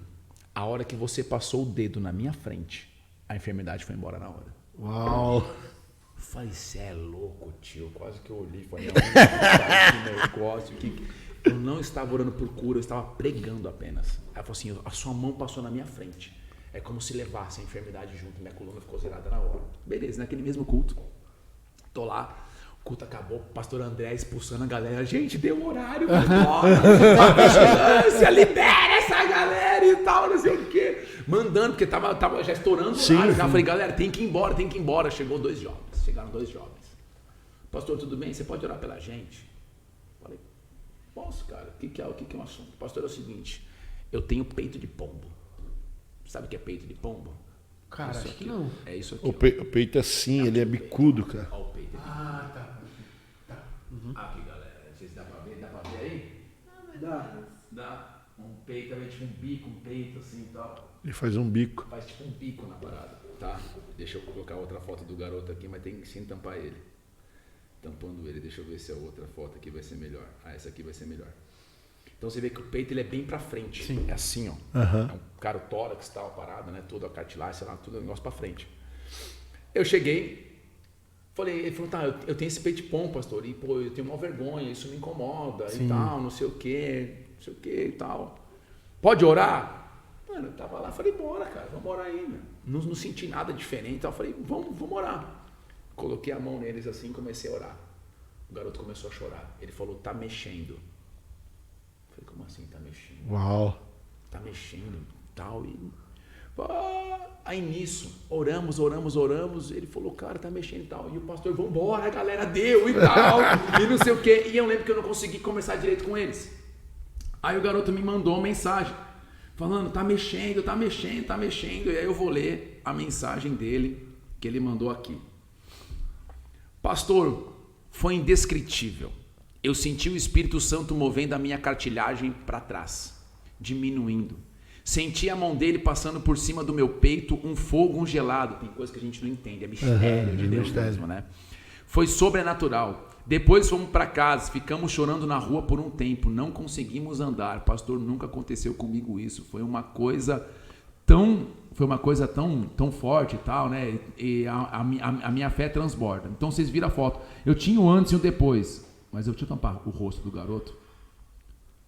Speaker 3: a hora que você passou o dedo na minha frente, a enfermidade foi embora na hora.
Speaker 2: Uau.
Speaker 3: Eu falei, você é louco, tio. Quase que eu olhei e falei, que negócio, Eu não estava orando por cura, eu estava pregando apenas. Ela falou assim, a sua mão passou na minha frente. É como se levasse a enfermidade junto, minha coluna ficou zerada na hora. Beleza, naquele mesmo culto, tô lá, o culto acabou, o pastor André expulsando a galera. Gente, deu horário, vai embora. A vigilância, libera essa galera e tal, não sei o quê. Mandando, porque tava já estourando o horário. Já falei, galera, tem que ir embora. Chegaram 2 jovens. Pastor, tudo bem? Você pode orar pela gente? Falei, posso, cara. O que é um assunto? Pastor, é o seguinte, eu tenho peito de pombo. Sabe o que é peito de pombo?
Speaker 1: Cara,
Speaker 3: Isso
Speaker 1: acho
Speaker 3: aqui,
Speaker 1: que não.
Speaker 3: É isso aqui.
Speaker 2: O peito é assim, ele é bicudo, cara.
Speaker 3: Olha o peito aqui.
Speaker 1: Tá.
Speaker 3: Aqui, galera. Não sei se dá pra ver. Dá pra ver aí? Dá. Um peito, é tipo um bico, um peito assim e tal.
Speaker 2: Ele faz um bico.
Speaker 3: Faz tipo um bico na parada. Tá? Deixa eu colocar outra foto do garoto aqui, mas tem que sim tampar ele. Tampando ele. Deixa eu ver se a outra foto aqui vai ser melhor. Ah, essa aqui vai ser melhor. Então você vê que o peito ele é bem pra frente.
Speaker 1: Sim.
Speaker 3: É assim, ó.
Speaker 2: Aham.
Speaker 3: É um cara, o tórax tal, a parada, né? Toda a cartilagem, sei lá, tudo é um negócio pra frente. Eu cheguei, falei, ele falou, tá, eu tenho esse peito de pombo, pastor, e pô, eu tenho uma vergonha, isso me incomoda e tal, não sei o que e tal. Pode orar? Mano, eu tava lá, falei, bora, cara, vamos orar aí, meu. Não senti nada diferente, então eu falei, vamos orar. Coloquei a mão neles assim e comecei a orar. O garoto começou a chorar. Ele falou, tá mexendo. Eu falei, como assim tá mexendo?
Speaker 2: Uau.
Speaker 3: Tá mexendo, tal, e... Aí nisso, oramos. Ele falou, cara, tá mexendo e tal. E o pastor, vambora, a galera deu e tal. E não sei o quê. E eu lembro que eu não consegui conversar direito com eles. Aí o garoto me mandou uma mensagem. Falando, tá mexendo. E aí eu vou ler a mensagem dele, que ele mandou aqui. Pastor, foi indescritível. Eu senti o Espírito Santo movendo a minha cartilagem para trás, diminuindo. Senti a mão dele passando por cima do meu peito, um fogo gelado. Tem coisa que a gente não entende, é mistério de Deus mesmo, né? Foi sobrenatural. Depois fomos para casa, ficamos chorando na rua por um tempo, não conseguimos andar. Pastor, nunca aconteceu comigo isso. Foi uma coisa tão forte e tal, né? E a minha fé transborda. Então vocês viram a foto. Eu tinha o antes e o depois, mas eu tinha que tampar o rosto do garoto.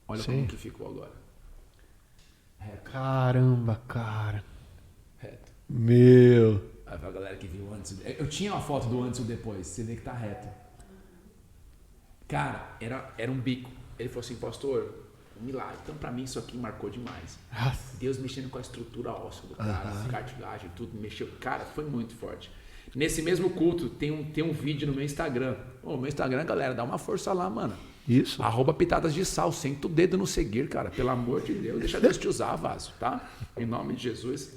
Speaker 3: Olha como que ficou agora. Reto.
Speaker 1: Caramba, cara.
Speaker 3: Reto.
Speaker 2: Meu.
Speaker 3: Aí pra galera que viu antes. Eu tinha uma foto do antes e o depois. Você vê que tá reto. Cara, era um bico. Ele falou assim, pastor, um milagre. Então pra mim isso aqui marcou demais.
Speaker 1: Nossa.
Speaker 3: Deus mexendo com a estrutura óssea do cara, cartilagem, tudo mexeu. Cara, foi muito forte. Nesse mesmo culto tem um vídeo no meu Instagram. Meu Instagram, galera, dá uma força lá, mano.
Speaker 2: Isso.
Speaker 3: @pitadas de sal, senta o dedo no seguir, cara, pelo amor de Deus, deixa Deus te usar, vaso, tá? Em nome de Jesus.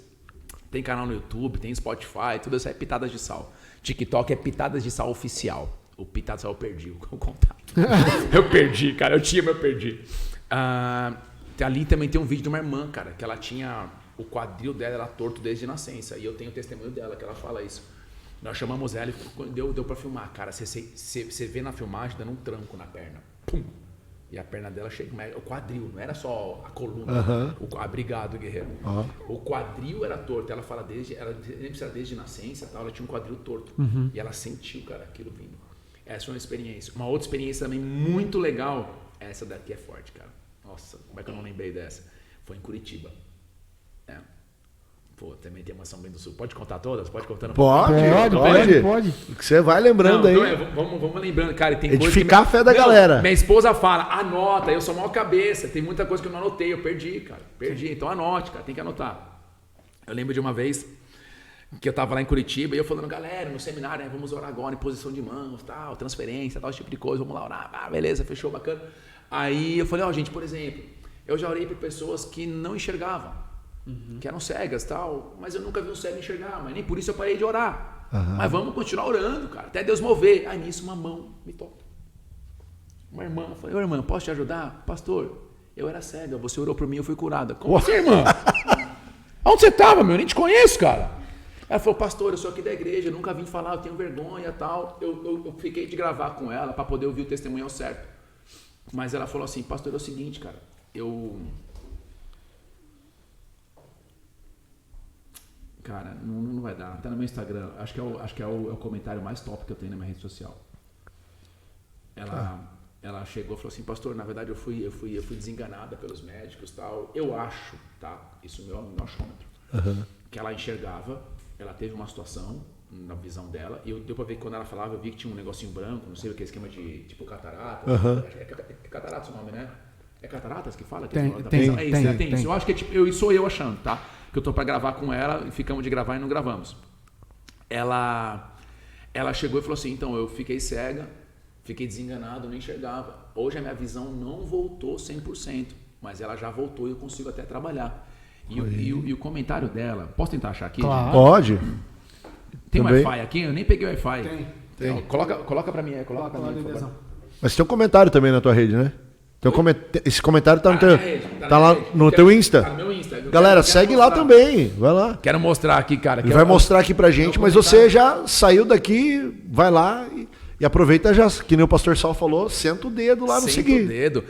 Speaker 3: Tem canal no YouTube, tem Spotify, tudo isso é Pitadas de Sal. TikTok é Pitadas de Sal Oficial. O Pitadas de Sal eu perdi o contato. Eu perdi, cara, eu tinha, mas eu perdi. Ali também tem um vídeo de uma irmã, cara, que ela tinha, o quadril dela era torto desde nascença, e eu tenho o testemunho dela, que ela fala isso. Nós chamamos ela e deu pra filmar, cara, você vê na filmagem dando um tranco na perna. Pum. E a perna dela chega, o quadril, não era só a coluna, obrigado, guerreiro. O quadril era torto, ela fala desde nascença, tal, ela tinha um quadril torto. E ela sentiu, cara, aquilo vindo. Essa foi uma experiência. Uma outra experiência também muito legal, essa daqui é forte, cara. Nossa, como é que eu não lembrei dessa? Foi em Curitiba. Pô, também tem uma São Bento do Sul. Pode contar todas? Pode contar?
Speaker 2: Pode. O que você vai lembrando
Speaker 3: não,
Speaker 2: aí.
Speaker 3: Então vamos lembrando, cara. E tem
Speaker 2: edificar
Speaker 3: coisa
Speaker 2: a fé da galera.
Speaker 3: Minha esposa fala, anota, eu sou mal cabeça. Tem muita coisa que eu não anotei, eu perdi, cara. Então anote, cara, tem que anotar. Eu lembro de uma vez que eu tava lá em Curitiba e eu falando, galera, no seminário, né, vamos orar agora em posição de mãos, tal, transferência, tal, esse tipo de coisa, vamos lá orar. Beleza, fechou, bacana. Aí eu falei, gente, por exemplo, eu já orei por pessoas que não enxergavam. Que eram cegas e tal, mas eu nunca vi um cego enxergar, mas nem por isso eu parei de orar. Mas vamos continuar orando, cara, até Deus mover. Aí nisso uma mão me toca. Uma irmã, eu falei, irmã, posso te ajudar? Pastor, eu era cega, você orou por mim, eu fui curada. Como assim, irmã? Onde você estava, meu? Eu nem te conheço, cara. Ela falou, pastor, eu sou aqui da igreja, eu nunca vim falar, eu tenho vergonha e tal. Eu fiquei de gravar com ela para poder ouvir o testemunho ao certo. Mas ela falou assim, pastor, é o seguinte, cara, Cara, não vai dar. Tá no meu Instagram. Acho que é o comentário mais top que eu tenho na minha rede social. Ela chegou e falou assim, pastor, na verdade eu fui desenganada pelos médicos e tal. Eu acho, tá? Isso é o meu achômetro. Que ela enxergava, ela teve uma situação na visão dela, e deu pra ver que quando ela falava, eu vi que tinha um negocinho branco, não sei o que, esquema de tipo catarata. É catarata o nome, né? É cataratas que fala?
Speaker 1: Tem.
Speaker 3: Eu acho que é tipo, sou eu achando, tá? Que eu tô pra gravar com ela, e ficamos de gravar e não gravamos. Ela chegou e falou assim, então, eu fiquei cega, fiquei desenganado, não enxergava. Hoje a minha visão não voltou 100%, mas ela já voltou e eu consigo até trabalhar. E o comentário dela, posso tentar achar aqui?
Speaker 2: Claro. Pode.
Speaker 3: Tem Wi-Fi aqui? Eu nem peguei Wi-Fi.
Speaker 1: Tem.
Speaker 3: Então, coloca pra mim aí, coloca pra mim, por favor.
Speaker 2: Mas tem um comentário também na tua rede, né? Esse comentário tá no teu,
Speaker 3: tá
Speaker 2: lá no teu Insta.
Speaker 3: Tá no meu Insta.
Speaker 2: Galera, segue lá também. Vai lá.
Speaker 3: Quero mostrar aqui, cara.
Speaker 2: Ele vai mostrar aqui pra gente, mas você já saiu daqui, vai lá e aproveita já, que nem o pastor Sal falou, senta o dedo lá no seguir.
Speaker 3: Senta o dedo.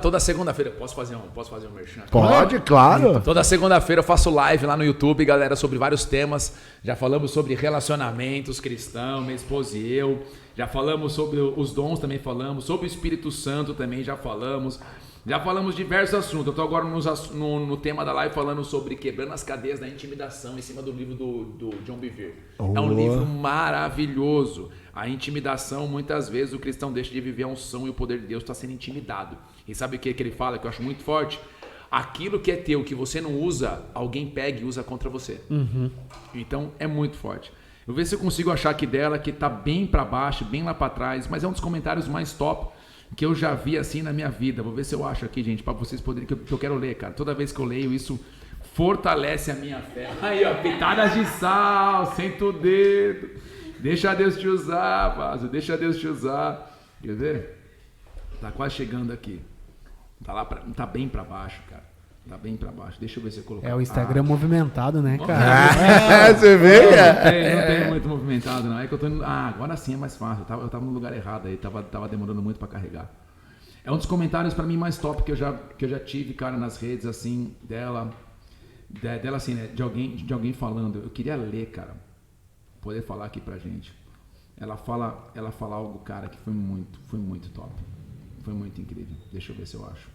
Speaker 3: Toda segunda-feira, posso fazer um merchan?
Speaker 2: Pode, claro.
Speaker 3: Toda segunda-feira eu faço live lá no YouTube, galera, sobre vários temas. Já falamos sobre relacionamentos cristãos, minha esposa e eu. Já falamos sobre os dons, também falamos. Sobre o Espírito Santo também já falamos. Já falamos de diversos assuntos. Eu estou agora no tema da live falando sobre quebrando as cadeias da intimidação em cima do livro do John Bevere. É um livro maravilhoso. A intimidação, muitas vezes, o cristão deixa de viver a unção e o poder de Deus está sendo intimidado. E sabe o que ele fala, que eu acho muito forte? Aquilo que é teu, que você não usa, alguém pega e usa contra você. Então, é muito forte. Eu vou ver se eu consigo achar aqui dela, que tá bem para baixo, bem lá para trás, mas é um dos comentários mais top que eu já vi assim na minha vida. Vou ver se eu acho aqui, gente, para vocês poderem, que eu quero ler, cara. Toda vez que eu leio isso, fortalece a minha fé. Aí, ó, pitadas de sal, senta o dedo. Deixa Deus te usar, vaso, deixa Deus te usar. Quer ver? Tá quase chegando aqui. Tá bem para baixo, cara. Tá bem pra baixo. Deixa eu ver se eu colocar.
Speaker 1: É o Instagram movimentado, né, cara?
Speaker 2: Você vê?
Speaker 3: Não tem muito movimentado, não. É que eu tô indo... agora sim é mais fácil. Eu tava no lugar errado aí. Tava demorando muito pra carregar. É um dos comentários pra mim mais top que eu já tive, cara, nas redes, assim, dela assim, né? De alguém falando. Eu queria ler, cara. Poder falar aqui pra gente. Ela fala algo, cara, que foi muito top. Foi muito incrível. Deixa eu ver se eu acho.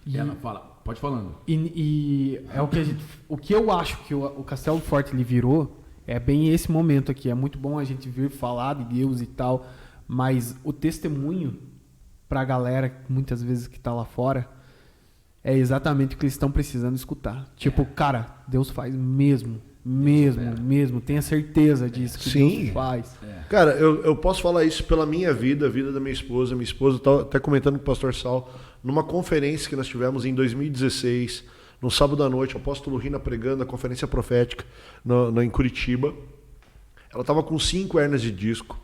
Speaker 3: E ela fala, pode falando.
Speaker 1: E é o que eu acho que o Castelo Forte ele virou é bem esse momento aqui. É muito bom a gente vir falar de Deus e tal, mas o testemunho pra galera muitas vezes que tá lá fora é exatamente o que eles estão precisando escutar. Tipo, cara, Deus faz mesmo. Tenha certeza disso que Deus faz.
Speaker 2: Cara, eu posso falar isso pela minha vida, a vida da minha esposa. Minha esposa tá até comentando com o pastor Sal, numa conferência que nós tivemos em 2016, no sábado à noite, o apóstolo Rina pregando a conferência profética em Curitiba. Ela estava com 5 hérnias de disco,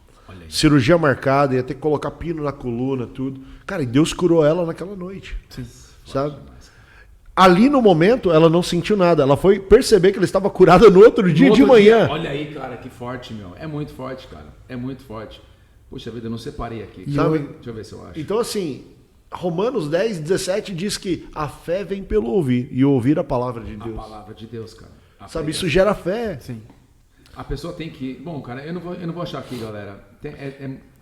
Speaker 2: cirurgia marcada, ia ter que colocar pino na coluna, tudo. Cara, e Deus curou ela naquela noite. Sim. Sabe? Ali no momento, ela não sentiu nada. Ela foi perceber que ela estava curada no outro dia de manhã.
Speaker 3: Olha aí, cara, que forte, meu. É muito forte, cara. É muito forte. Puxa vida, eu não separei aqui.
Speaker 2: Sabe?
Speaker 3: Deixa eu ver se eu acho.
Speaker 2: Então, assim, Romanos 10, 17 diz que a fé vem pelo ouvir. E ouvir a palavra de Deus.
Speaker 3: A palavra de Deus, cara.
Speaker 2: Sabe, isso gera fé.
Speaker 1: Sim.
Speaker 3: A pessoa tem que... Bom, cara, eu não vou achar aqui, galera.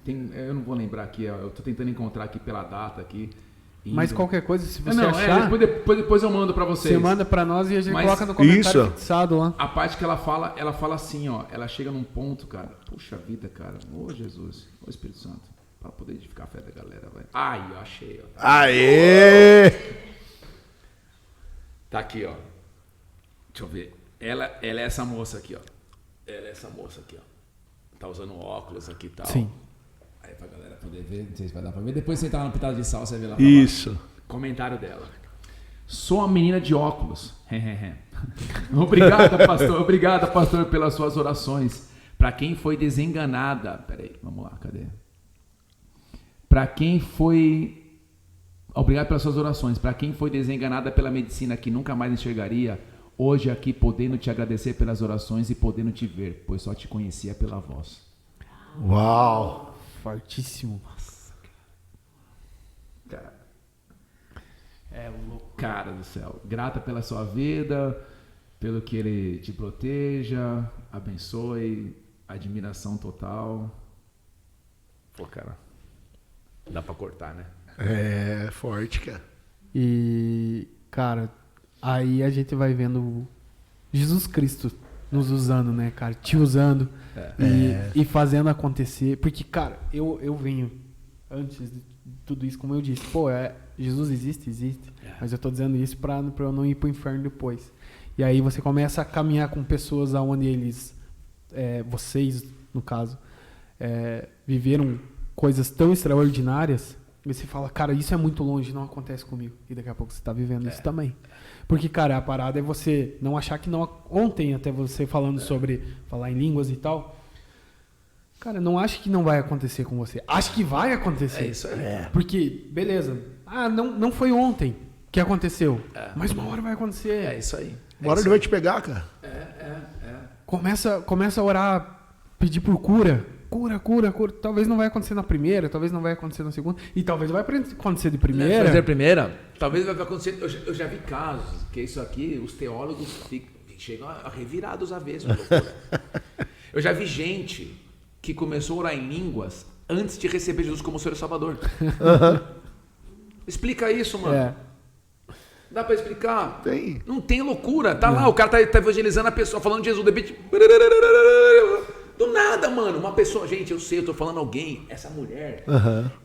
Speaker 3: Eu não vou lembrar aqui. Eu tô tentando encontrar aqui pela data aqui.
Speaker 1: Mas qualquer coisa, se você achar...
Speaker 3: Depois eu mando pra vocês.
Speaker 1: Você manda pra nós e a gente coloca no comentário fixado lá.
Speaker 3: A parte que ela fala assim, ó. Ela chega num ponto, cara. Puxa vida, cara. Ô, Jesus. Ô, Espírito Santo. Pra poder edificar a fé da galera, vai. Ai, eu achei, ó.
Speaker 2: Aê!
Speaker 3: Tá aqui, ó. Deixa eu ver. Ela é essa moça aqui, ó. Ela é essa moça aqui, ó. Tá usando óculos aqui e tal.
Speaker 1: Sim.
Speaker 3: Aí pra galera poder ver, não sei se vai dar pra ver. Depois você entrar na pitada de sal, você vê lá.
Speaker 2: Isso.
Speaker 3: Comentário dela. Sou uma menina de óculos. Obrigada, pastor, pelas suas orações. Pra quem foi desenganada. Peraí, vamos lá, cadê? Para quem foi... Obrigado pelas suas orações. Para quem foi desenganada pela medicina que nunca mais enxergaria, hoje aqui podendo te agradecer pelas orações e podendo te ver, pois só te conhecia pela voz.
Speaker 2: Uau!
Speaker 1: Fortíssimo.
Speaker 3: Nossa, cara.
Speaker 1: É louco.
Speaker 3: Cara do céu. Grata pela sua vida, pelo que ele te proteja, abençoe, admiração total. Pô, cara. Dá pra cortar, né?
Speaker 2: É forte, cara.
Speaker 1: E, cara, aí a gente vai vendo Jesus Cristo nos usando, né, cara? Te usando e fazendo acontecer. Porque, cara, eu venho antes de tudo isso, como eu disse, pô, Jesus existe, mas eu tô dizendo isso pra eu não ir pro inferno depois. E aí você começa a caminhar com pessoas aonde eles, vocês, no caso, viveram coisas tão extraordinárias, e você fala, cara, isso é muito longe, não acontece comigo. E daqui a pouco você tá vivendo isso também. Porque, cara, a parada é você não achar que não... Ontem, até você falando sobre falar em línguas e tal, cara, não acha que não vai acontecer com você. Acha que vai acontecer.
Speaker 3: É isso aí.
Speaker 1: Porque, beleza, não foi ontem que aconteceu, mas uma hora vai acontecer.
Speaker 3: É isso aí.
Speaker 2: Uma hora ele vai te pegar, cara.
Speaker 1: Começa a orar, pedir por cura. Cura. Talvez não vai acontecer na primeira, talvez não vai acontecer na segunda, e talvez vai acontecer de primeira.
Speaker 3: Talvez vai acontecer. Eu já vi casos que isso aqui, os teólogos chegam a revirar dos avessos. Eu já vi gente que começou a orar em línguas antes de receber Jesus como Senhor e Salvador. Explica isso, mano. Dá pra explicar?
Speaker 2: Tem.
Speaker 3: Não tem loucura. Tá lá, o cara tá evangelizando a pessoa, falando de Jesus, de repente... Do nada, mano. Uma pessoa... Gente, eu sei, eu tô falando alguém. Essa mulher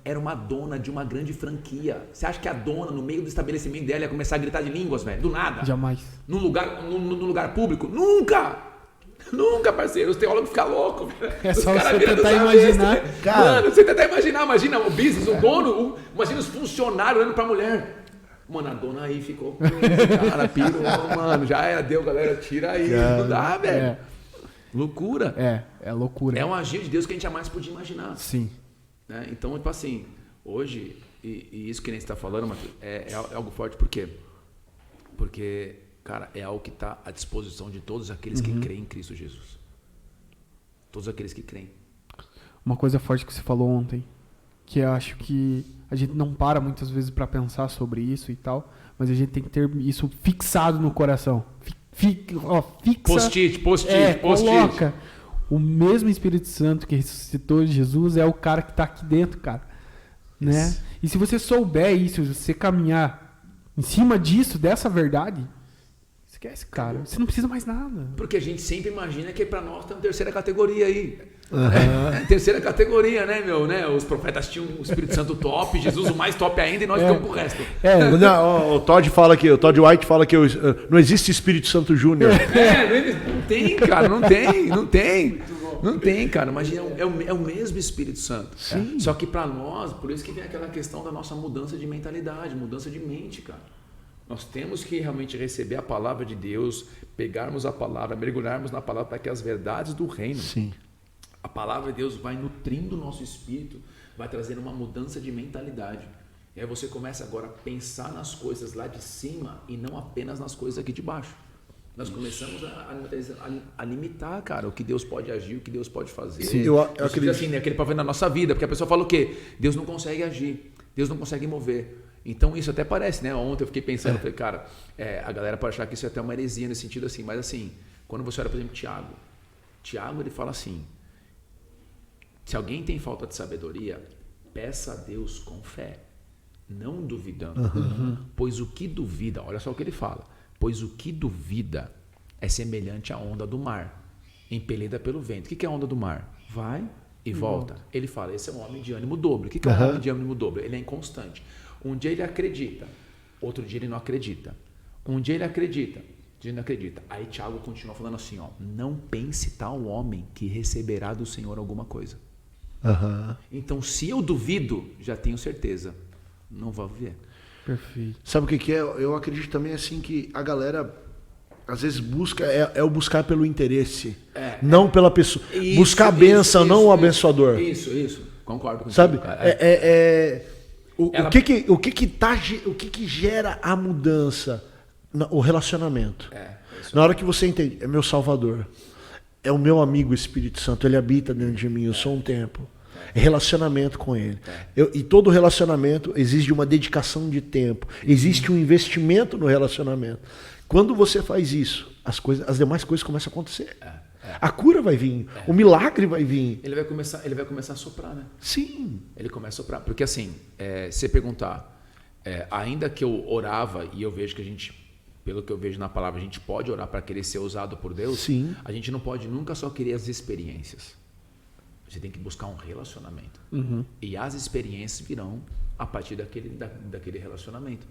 Speaker 3: era uma dona de uma grande franquia. Você acha que a dona, no meio do estabelecimento dela, ia começar a gritar de línguas, velho? Do nada.
Speaker 1: Jamais.
Speaker 3: No lugar público? Nunca! Nunca, parceiro. Os teólogos ficam loucos.
Speaker 1: É só você tentar imaginar.
Speaker 3: Mano, você tentar imaginar. Imagina o business, o dono, imagina os funcionários olhando pra mulher. Mano, a dona aí ficou... Cara, pirou, mano. Já era, deu, galera. Tira aí. Não dá, velho. Loucura.
Speaker 1: É loucura.
Speaker 3: É um agir de Deus que a gente jamais podia imaginar.
Speaker 1: Sim.
Speaker 3: Né? Então, tipo assim, hoje, e isso que nem você está falando, Matheus, é algo forte. Por quê? Porque, cara, é algo que está à disposição de todos aqueles que creem em Cristo Jesus. Todos aqueles que creem.
Speaker 1: Uma coisa forte que você falou ontem, que eu acho que a gente não para muitas vezes para pensar sobre isso e tal, mas a gente tem que ter isso fixado no coração. Fixa.
Speaker 3: Post-it.
Speaker 1: Coloca. O mesmo Espírito Santo que ressuscitou Jesus é o cara que está aqui dentro, cara. Né? E se você souber isso, se você caminhar em cima disso, dessa verdade, esquece, cara. Você não precisa mais nada.
Speaker 3: Porque a gente sempre imagina que para nós tem uma terceira categoria aí. Terceira categoria, né, meu? Né? Os profetas tinham o Espírito Santo top, Jesus o mais top ainda e nós ficamos com o resto.
Speaker 2: Não, o Todd White fala que não existe Espírito Santo Júnior.
Speaker 3: Não tem, cara, não tem. Não tem, cara. Imagina, é o mesmo Espírito Santo.
Speaker 2: Sim.
Speaker 3: Só que para nós, por isso que vem aquela questão da nossa mudança de mentalidade, mudança de mente, cara. Nós temos que realmente receber a palavra de Deus, pegarmos a palavra, mergulharmos na palavra para que as verdades do reino, a palavra de Deus vai nutrindo o nosso espírito, vai trazendo uma mudança de mentalidade. E aí você começa agora a pensar nas coisas lá de cima e não apenas nas coisas aqui de baixo. Nós começamos a limitar, cara, o que Deus pode agir, o que Deus pode fazer.
Speaker 2: Sim, eu acredito.
Speaker 3: Assim, né, aquele para ver na nossa vida, porque a pessoa fala o quê? Deus não consegue agir, Deus não consegue mover. Então isso até parece, né? Ontem eu fiquei pensando, falei, cara, a galera pode achar que isso é até uma heresia nesse sentido assim, mas assim, quando você olha, por exemplo, Tiago ele fala assim, se alguém tem falta de sabedoria, peça a Deus com fé, não duvidando, pois o que duvida, olha só o que ele fala, pois o que duvida é semelhante à onda do mar, impelida pelo vento. O que é a onda do mar? Vai e volta. Ele fala, esse é um homem de ânimo dobro. O que é um homem de ânimo dobro? Ele é inconstante. Um dia ele acredita, outro dia ele não acredita. Um dia ele acredita, outro dia ele não acredita. Aí Tiago continua falando assim, ó, não pense tal homem que receberá do Senhor alguma coisa. Então, se eu duvido, já tenho certeza, não vou ver.
Speaker 1: Perfeito.
Speaker 2: Sabe o que é? Eu acredito também assim que a galera às vezes busca o buscar pelo interesse, não pela pessoa. Buscar a bênção, não o abençoador.
Speaker 3: Isso. Concordo com você.
Speaker 2: Sabe? O que gera a mudança? O relacionamento. Na hora que você entende, é meu Salvador, é o meu amigo Espírito Santo, ele habita dentro de mim, eu sou um templo. É relacionamento com ele. E todo relacionamento exige uma dedicação de tempo, existe um investimento no relacionamento. Quando você faz isso, as demais coisas começam a acontecer. A cura vai vir, o milagre vai vir.
Speaker 3: Ele vai começar a soprar, né?
Speaker 2: Sim.
Speaker 3: Ele começa a soprar. Porque assim, se você perguntar, ainda que eu orava, e eu vejo que a gente, pelo que eu vejo na palavra, a gente pode orar para querer ser usado por Deus,
Speaker 2: sim,
Speaker 3: a gente não pode nunca só querer as experiências. Você tem que buscar um relacionamento. E as experiências virão a partir daquele relacionamento.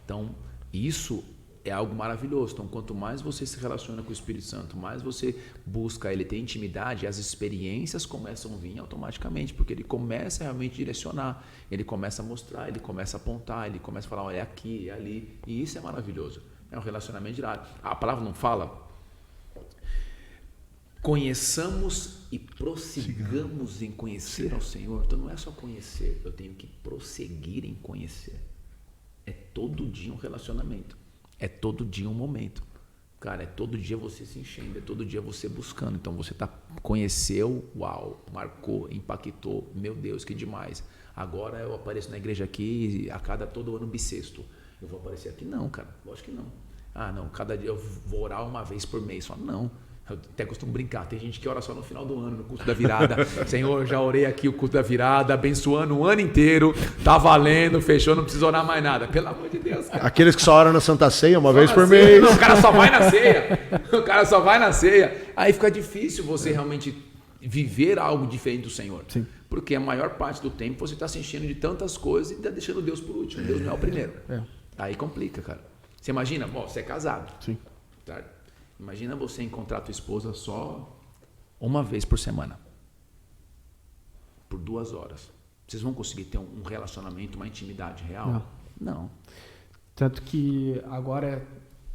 Speaker 3: Então, isso é algo maravilhoso. Então, quanto mais você se relaciona com o Espírito Santo, mais você busca ele ter intimidade, as experiências começam a vir automaticamente, porque ele começa a realmente direcionar, ele começa a mostrar, ele começa a apontar, ele começa a falar, olha, é aqui, é ali. E isso é maravilhoso. É um relacionamento diário. A palavra não fala... Conheçamos e prossigamos em conhecer ao Senhor. Então não é só conhecer, eu tenho que prosseguir em conhecer. É todo dia um relacionamento. É todo dia um momento. Cara, é todo dia você se enchendo, é todo dia você buscando. Então você conheceu, uau, marcou, impactou. Meu Deus, que demais. Agora eu apareço na igreja aqui todo ano bissexto. Eu vou aparecer aqui? Não, cara, lógico que não. Não, cada dia eu vou orar uma vez por mês. Só não. Eu até costumo brincar, tem gente que ora só no final do ano, no culto da virada. Senhor, já orei aqui o culto da virada, abençoando o ano inteiro, tá valendo, fechou, não precisa orar mais nada. Pelo amor de Deus, cara.
Speaker 2: Aqueles que só oram na Santa Ceia uma
Speaker 3: Só
Speaker 2: vez
Speaker 3: na
Speaker 2: por
Speaker 3: ceia.
Speaker 2: mês.
Speaker 3: Não, o cara só vai na ceia. O cara só vai na ceia. Aí fica difícil você realmente viver algo diferente do Senhor.
Speaker 1: Sim.
Speaker 3: Porque a maior parte do tempo você está se enchendo de tantas coisas e está deixando Deus por último. Deus não é o primeiro. Aí complica, cara. Você imagina, você é casado.
Speaker 1: Sim.
Speaker 3: Certo? Imagina você encontrar a tua esposa só uma vez por semana. Por 2 horas. Vocês vão conseguir ter um relacionamento, uma intimidade real? Não.
Speaker 1: Tanto que agora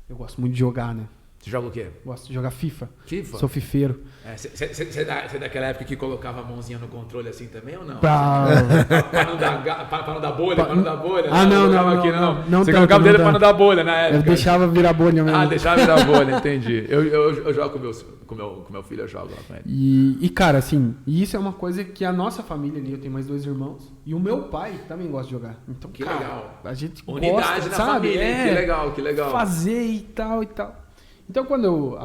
Speaker 1: eu gosto muito de jogar, né?
Speaker 3: Você joga o quê?
Speaker 1: Gosto de jogar FIFA.
Speaker 3: FIFA?
Speaker 1: Sou fifeiro.
Speaker 3: Você é daquela época que colocava a mãozinha no controle assim também ou não?
Speaker 1: Pra
Speaker 3: Para não dar bolha, para não dar bolha.
Speaker 1: Ah, não,
Speaker 3: colocava
Speaker 1: não,
Speaker 3: aqui,
Speaker 1: não
Speaker 3: Você
Speaker 1: tanto,
Speaker 3: colocava o
Speaker 1: não
Speaker 3: dedo
Speaker 1: tanto.
Speaker 3: para não dar bolha na época.
Speaker 1: Eu deixava virar bolha mesmo.
Speaker 3: Ah, deixava virar bolha, entendi. Eu jogo com meu filho, eu jogo lá com ele.
Speaker 1: E cara, assim, isso é uma coisa que a nossa família ali, eu tenho mais 2 irmãos, e o meu pai também gosta de jogar. Então,
Speaker 3: Que
Speaker 1: cara,
Speaker 3: legal.
Speaker 1: a gente
Speaker 3: Unidade
Speaker 1: gosta,
Speaker 3: na
Speaker 1: sabe?
Speaker 3: família, hein? Que legal.
Speaker 1: Fazer e tal. Então, quando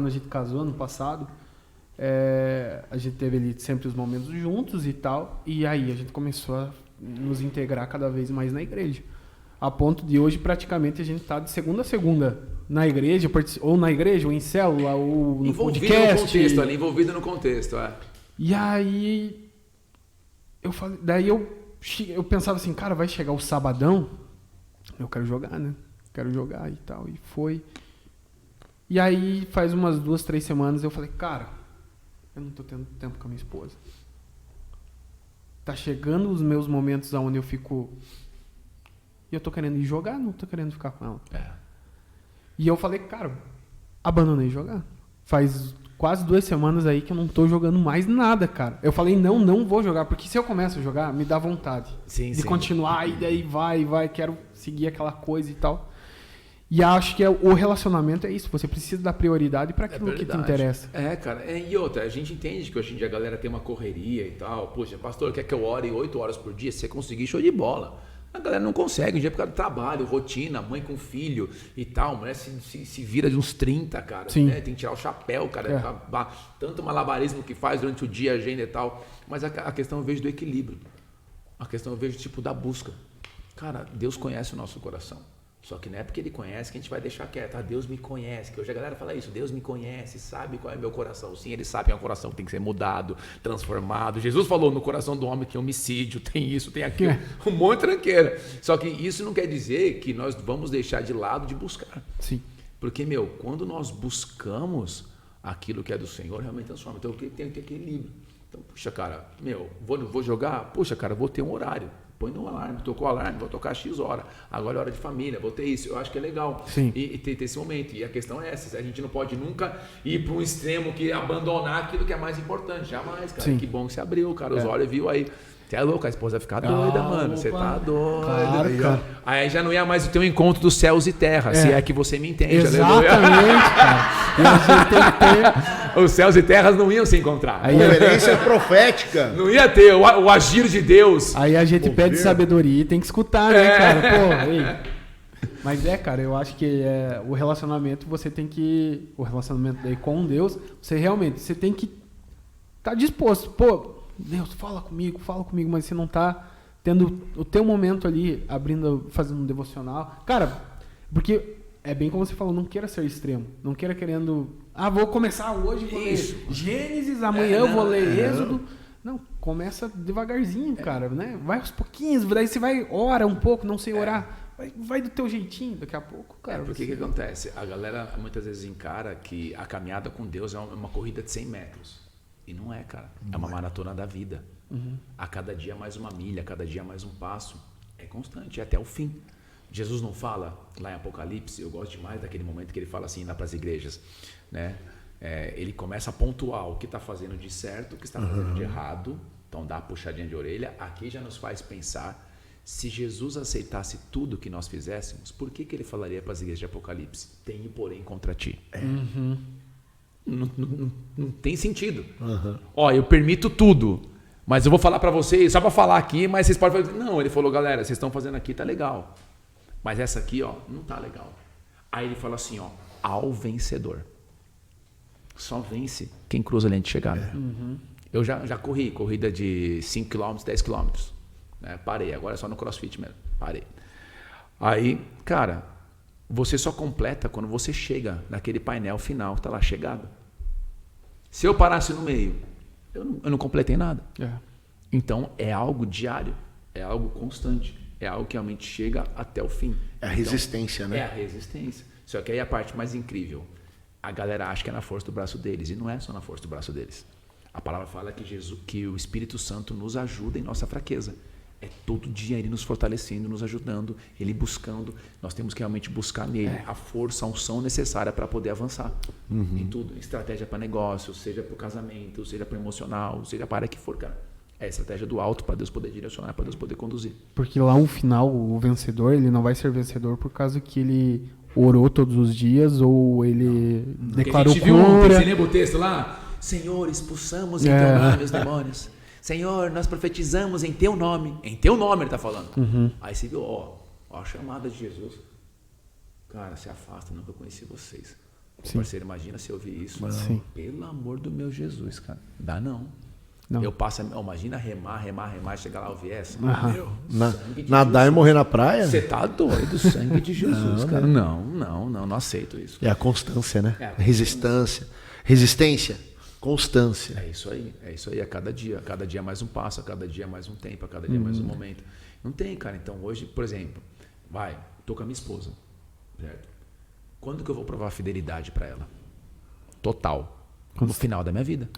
Speaker 1: a gente casou ano passado, a gente teve ali sempre os momentos juntos e tal, e aí a gente começou a nos integrar cada vez mais na igreja. A ponto de hoje, praticamente, a gente tá de segunda a segunda na igreja, ou na igreja, ou em célula, ou no podcast.
Speaker 3: Envolvido no contexto, é.
Speaker 1: E aí, eu pensava assim, cara, vai chegar o sabadão, eu quero jogar, né? Quero jogar e tal, e foi. E aí, faz umas 2, 3 semanas, eu falei, cara, eu não tô tendo tempo com a minha esposa. Tá chegando os meus momentos onde eu fico... E eu tô querendo ir jogar, não tô querendo ficar com ela. E eu falei, cara, abandonei jogar. Faz quase 2 semanas aí que eu não tô jogando mais nada, cara. Eu falei, não vou jogar, porque se eu começo a jogar, me dá vontade de continuar, e daí vai, quero seguir aquela coisa e tal. E acho que o relacionamento é isso, você precisa dar prioridade para aquilo que te interessa.
Speaker 3: Cara, e outra, a gente entende que hoje em dia a galera tem uma correria e tal. Poxa, pastor, quer que eu ore 8 horas por dia? Se você conseguir, show de bola. A galera não consegue, um dia por causa do trabalho, rotina, mãe com filho e tal, mulher se vira de uns 30, cara.
Speaker 1: Sim.
Speaker 3: Né? Tem que tirar o chapéu, cara. Tanto malabarismo que faz durante o dia, agenda e tal. Mas a questão eu vejo do equilíbrio. A questão eu vejo tipo da busca. Cara, Deus conhece o nosso coração. Só que não é porque Ele conhece que a gente vai deixar quieto. Deus me conhece, que hoje a galera fala isso. Deus me conhece, sabe qual é o meu coração. Sim, Ele sabe que é um coração que tem que ser mudado, transformado. Jesus falou no coração do homem que tem homicídio, tem isso, tem aquilo, um monte de tranqueira. Só que isso não quer dizer que nós vamos deixar de lado de buscar.
Speaker 1: Sim.
Speaker 3: Porque, quando nós buscamos aquilo que é do Senhor, realmente transforma. Então, tem que ter equilíbrio. Então, puxa, cara, vou jogar? Puxa, cara, vou ter um horário. Põe no alarme, tocou o alarme, vou tocar X hora. Agora é hora de família, vou ter isso. Eu acho que é legal.
Speaker 1: Sim.
Speaker 3: E ter esse momento. E a questão é essa: a gente não pode nunca ir para um extremo que abandonar aquilo que é mais importante. Jamais, cara.
Speaker 1: Sim.
Speaker 3: Que bom que você abriu, cara. Os olhos viu aí. Você é louco, a esposa vai ficar doida, mano. Você tá doido.
Speaker 1: Claro,
Speaker 3: aí,
Speaker 1: cara.
Speaker 3: Aí já não ia mais o teu encontro dos céus e terra, se é que você me entende.
Speaker 1: Exatamente, cara. E a gente tem que ter...
Speaker 3: Os céus e terras não iam se encontrar.
Speaker 1: Aí,
Speaker 2: Referência profética.
Speaker 3: Não ia ter o agir de Deus.
Speaker 1: Aí a gente pede sabedoria e tem que escutar, né, cara? Pô, ei. Mas cara, eu acho que o relacionamento, você tem que... O relacionamento daí com Deus, você tem que estar disposto. Pô, Deus, fala comigo, mas você não tá tendo o teu momento ali, fazendo um devocional. Cara, porque é bem como você falou, não queira ser extremo. Não queira querendo... vou começar hoje, vou ler Gênesis, amanhã eu vou ler Êxodo. Não, começa devagarzinho, cara, né? Vai aos pouquinhos, daí você ora um pouco, não sei orar. Vai do teu jeitinho, daqui a pouco, cara.
Speaker 3: Porque o que acontece? A galera muitas vezes encara que a caminhada com Deus é uma corrida de 100 metros. E não é, cara. É uma maratona da vida. A cada dia mais uma milha, a cada dia mais um passo. É constante, é até o fim. Jesus não fala, lá em Apocalipse, eu gosto demais daquele momento que ele fala assim, lá para as igrejas, né? Ele começa a pontuar o que está fazendo de certo, o que está fazendo de errado. Então dá a puxadinha de orelha. Aqui já nos faz pensar, se Jesus aceitasse tudo que nós fizéssemos, por que ele falaria para as igrejas de Apocalipse? Tenho, porém, contra ti. Não tem sentido. Eu permito tudo, mas eu vou falar para vocês, só para falar aqui, mas vocês podem falar, não, ele falou, galera, vocês estão fazendo aqui, tá legal, mas essa aqui, não tá legal. Aí ele fala assim, ao vencedor. Só vence quem cruza a linha de chegada. Eu já corri corrida de 5 km, 10 km. Né? Parei, agora é só no CrossFit mesmo. Parei. Aí, cara, você só completa quando você chega naquele painel final, tá lá, chegada. Se eu parasse no meio, eu não completei nada. Então, é algo diário, é algo constante, é algo que realmente chega até o fim.
Speaker 2: É a resistência, né?
Speaker 3: É a resistência. Só que aí a parte mais incrível, a galera acha que é na força do braço deles, e não é só na força do braço deles. A palavra fala que o Espírito Santo nos ajuda em nossa fraqueza. É todo dia ele nos fortalecendo, nos ajudando, ele buscando. Nós temos que realmente buscar nele a força, a unção necessária para poder avançar em tudo. Estratégia para negócio, seja para o casamento, seja para o emocional, seja para que for, cara. É a estratégia do alto para Deus poder direcionar, para Deus poder conduzir.
Speaker 1: Porque lá no final, o vencedor, ele não vai ser vencedor por causa que ele orou todos os dias ou ele declarou
Speaker 3: cura. Ontem, você
Speaker 1: cura.
Speaker 3: lembra o texto lá? Senhor, expulsamos em teu nome os demônios. Senhor, nós profetizamos em teu nome. Em teu nome ele está falando. Aí você viu, ó a chamada de Jesus. Cara, se afasta, nunca conheci vocês.
Speaker 1: Sim.
Speaker 3: Parceiro, imagina se eu ouvir isso.
Speaker 1: Sim.
Speaker 3: Pelo amor do meu Jesus, cara. Dá não.
Speaker 1: Não.
Speaker 3: Eu passo, imagina remar, chegar lá e ouvir essa.
Speaker 1: Aham.
Speaker 2: Nadar e morrer na praia?
Speaker 3: Você tá doido, sangue de Jesus, cara. Não aceito isso.
Speaker 2: É a constância, né?
Speaker 3: É a
Speaker 2: Resistência, constância.
Speaker 3: É isso aí, a cada dia mais um passo, a cada dia mais um tempo, a cada dia mais um momento. Não tem, cara. Então hoje, por exemplo, tô com a minha esposa, certo? Quando que eu vou provar fidelidade para ela? Total. No final da minha vida.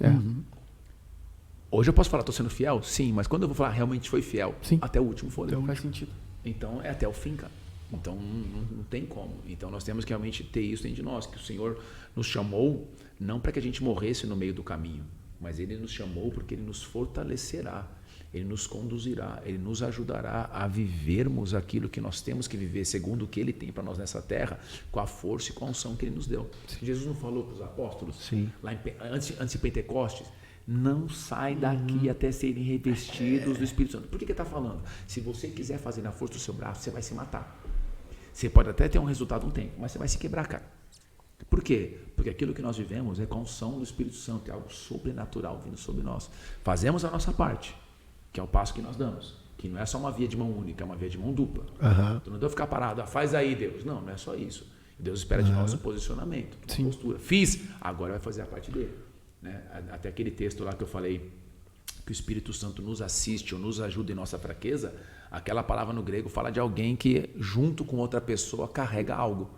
Speaker 3: Hoje eu posso falar, tô sendo fiel? Sim, mas quando eu vou falar, realmente foi fiel?
Speaker 1: Sim.
Speaker 3: Até o último fôlego.
Speaker 1: Faz sentido.
Speaker 3: Então é até o fim, cara. Então não tem como. Então nós temos que realmente ter isso dentro de nós, que o Senhor nos chamou não para que a gente morresse no meio do caminho, mas Ele nos chamou porque Ele nos fortalecerá, Ele nos conduzirá, Ele nos ajudará a vivermos aquilo que nós temos que viver segundo o que Ele tem para nós nessa terra, com a força e com a unção que Ele nos deu. Jesus não falou para os apóstolos, lá antes de Pentecostes, não sai daqui até serem revestidos do Espírito Santo. Por que ele está falando? Se você quiser fazer na força do seu braço, você vai se matar. Você pode até ter um resultado um tempo, mas você vai se quebrar, cara. Por quê? Porque aquilo que nós vivemos é com a unção do Espírito Santo, é algo sobrenatural vindo sobre nós. Fazemos a nossa parte, que é o passo que nós damos, que não é só uma via de mão única, é uma via de mão dupla. Tu não deu ficar parado, faz aí, Deus. Não é só isso. Deus espera de nós um posicionamento, uma postura. Fiz, agora vai fazer a parte dele. Né? Até aquele texto lá que eu falei que o Espírito Santo nos assiste ou nos ajuda em nossa fraqueza, aquela palavra no grego fala de alguém que junto com outra pessoa carrega algo.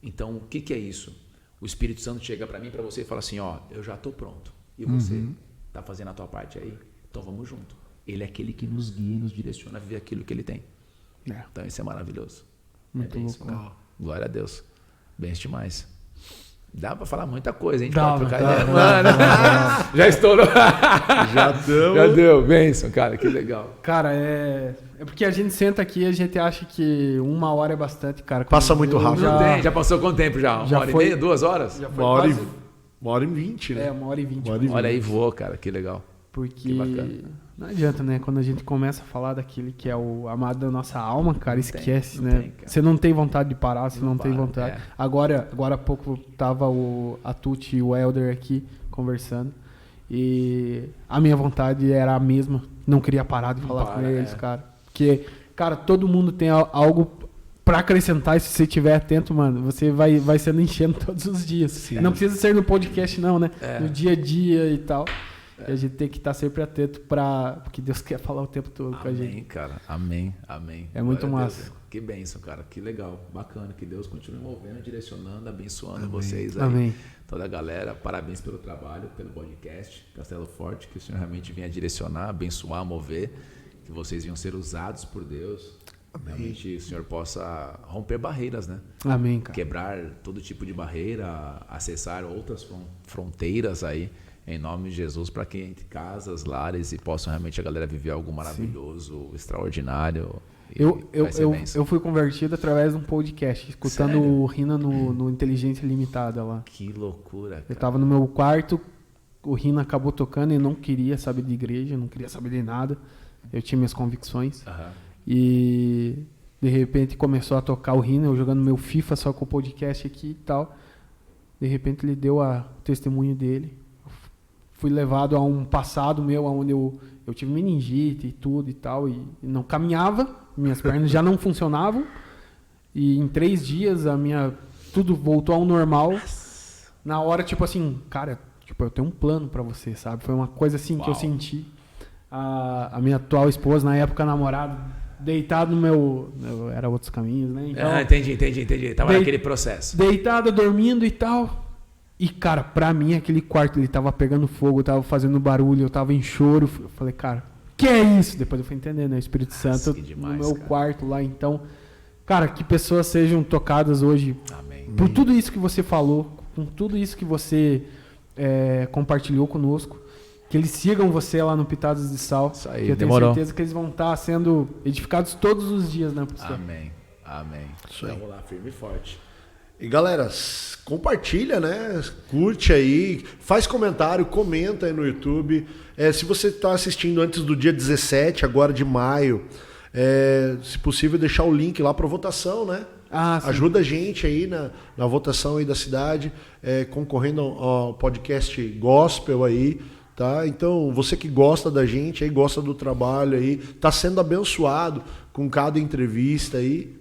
Speaker 3: Então o que é isso? O Espírito Santo chega para mim e para você e fala assim, eu já estou pronto e você está fazendo a tua parte aí, então vamos junto. Ele é aquele que nos guia e nos direciona a viver aquilo que ele tem. Então isso é maravilhoso.
Speaker 1: Muito
Speaker 3: isso,
Speaker 1: louco.
Speaker 3: Glória a Deus, bem demais. Dá pra falar muita coisa, a gente
Speaker 1: Dá,
Speaker 3: pode trocar
Speaker 1: dá,
Speaker 3: ideia.
Speaker 1: dá.
Speaker 3: Mano, já estourou.
Speaker 2: Já
Speaker 3: deu, bênção, cara, que legal.
Speaker 1: Cara, é porque a gente senta aqui e a gente acha que 1 hora é bastante, cara.
Speaker 2: Passa muito rápido.
Speaker 3: Já passou quanto tempo já?
Speaker 1: Já
Speaker 3: Uma hora
Speaker 1: foi-
Speaker 3: e meia, 2 horas?
Speaker 1: Já foi
Speaker 2: 1h20, né?
Speaker 1: 1h20.
Speaker 3: Olha aí, voou, cara, que legal.
Speaker 1: Porque
Speaker 3: Que bacana.
Speaker 1: não adianta, né? Quando a gente começa a falar daquele que é o amado da nossa alma, cara, esquece,
Speaker 3: não
Speaker 1: né?
Speaker 3: tem, cara.
Speaker 1: Você não tem vontade de parar, você não tem
Speaker 3: para,
Speaker 1: vontade.
Speaker 3: é.
Speaker 1: Agora há pouco tava a Tuti e o Elder aqui conversando. E a minha vontade era a mesma. Não queria parar de falar com eles, cara. Porque, cara, todo mundo tem algo pra acrescentar, e se você estiver atento, mano, você vai sendo enchendo todos os dias. Não precisa ser no podcast, não, né? No dia a dia e tal. E a gente tem que estar sempre atento porque Deus quer falar o tempo todo com a gente.
Speaker 3: Amém, cara. Amém.
Speaker 1: É muito
Speaker 3: Glória a Deus.
Speaker 1: massa.
Speaker 3: Que bênção, cara. Que legal. Bacana. Que Deus continue movendo, direcionando, abençoando vocês aí.
Speaker 1: Amém.
Speaker 3: Toda a galera. Parabéns pelo trabalho, pelo podcast Castelo Forte. Que o Senhor realmente venha direcionar, abençoar, mover. Que vocês venham ser usados por Deus. Realmente o Senhor possa romper barreiras, né?
Speaker 1: Amém, cara.
Speaker 3: Quebrar todo tipo de barreira, acessar outras fronteiras aí. Em nome de Jesus, para que entre casas, lares e possam realmente a galera viver algo maravilhoso, extraordinário.
Speaker 1: Eu fui convertido através de um podcast, escutando
Speaker 3: Sério?
Speaker 1: o Rina no Inteligência Limitada lá.
Speaker 3: Que loucura,
Speaker 1: Eu
Speaker 3: cara.
Speaker 1: tava no meu quarto, o Rina acabou tocando e não queria saber de igreja, não queria saber de nada. Eu tinha minhas convicções.
Speaker 3: Aham.
Speaker 1: E de repente começou a tocar o Rina, eu jogando meu FIFA só com o podcast aqui e tal. De repente ele deu o testemunho dele. Fui levado a um passado meu, onde eu tive meningite e tudo e tal, e não caminhava, minhas pernas já não funcionavam, e em 3 dias tudo voltou ao normal. Na hora, tipo assim, cara, tipo, eu tenho um plano pra você, sabe? Foi uma coisa assim que eu senti. A minha atual esposa, na época namorada, deitado no meu... Era outros caminhos, né? Então,
Speaker 3: entendi. Tava naquele processo.
Speaker 1: Deitada, dormindo e tal. E, cara, pra mim, aquele quarto, ele tava pegando fogo, eu tava fazendo barulho, eu tava em choro. Eu falei, cara, que é isso? Depois eu fui entender, né? O Espírito Santo
Speaker 3: demais,
Speaker 1: no meu
Speaker 3: cara.
Speaker 1: quarto lá. Então, cara, que pessoas sejam tocadas hoje
Speaker 3: Amém.
Speaker 1: por tudo isso que você falou, com tudo isso que você compartilhou conosco. Que eles sigam você lá no Pitadas de Sal.
Speaker 3: Isso aí,
Speaker 1: que eu tenho
Speaker 3: demorou.
Speaker 1: certeza que eles vão estar sendo edificados todos os dias, né, pastor?
Speaker 3: Amém.
Speaker 2: Isso aí.
Speaker 3: Vamos lá, firme e forte.
Speaker 2: E galera, compartilha, né? Curte aí, faz comentário, comenta aí no YouTube. Se você está assistindo antes do dia 17, agora de maio, se possível deixar o link lá para votação, né? Ajuda a gente aí na votação aí da cidade, concorrendo ao podcast Gospel aí, tá? Então, você que gosta da gente aí, gosta do trabalho aí, tá sendo abençoado com cada entrevista aí,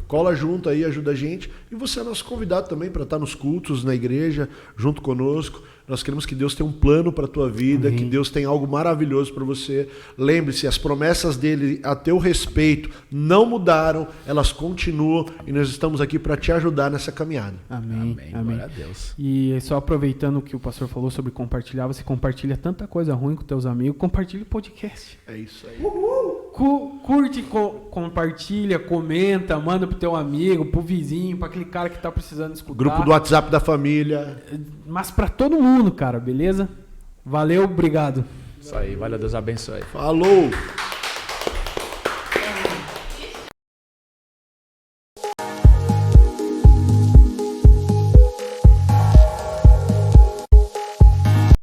Speaker 2: cola junto aí, ajuda a gente. E você é nosso convidado também para estar nos cultos na igreja, junto conosco. Nós queremos que Deus tenha um plano para a tua vida, que Deus tenha algo maravilhoso para você. Lembre-se, as promessas dele a teu respeito não mudaram, elas continuam e nós estamos aqui para te ajudar nessa caminhada.
Speaker 1: Amém.
Speaker 3: Glória a Deus.
Speaker 1: E só aproveitando o que o pastor falou sobre compartilhar, você compartilha tanta coisa ruim com teus amigos, compartilha o podcast.
Speaker 2: É isso aí.
Speaker 1: Curte, compartilha, comenta, manda pro teu amigo, pro vizinho, pra aquele cara que tá precisando escutar.
Speaker 2: Grupo do WhatsApp da família.
Speaker 1: Mas pra todo mundo, cara, beleza? Valeu, obrigado.
Speaker 3: Isso aí, valeu, Deus abençoe.
Speaker 2: Falou!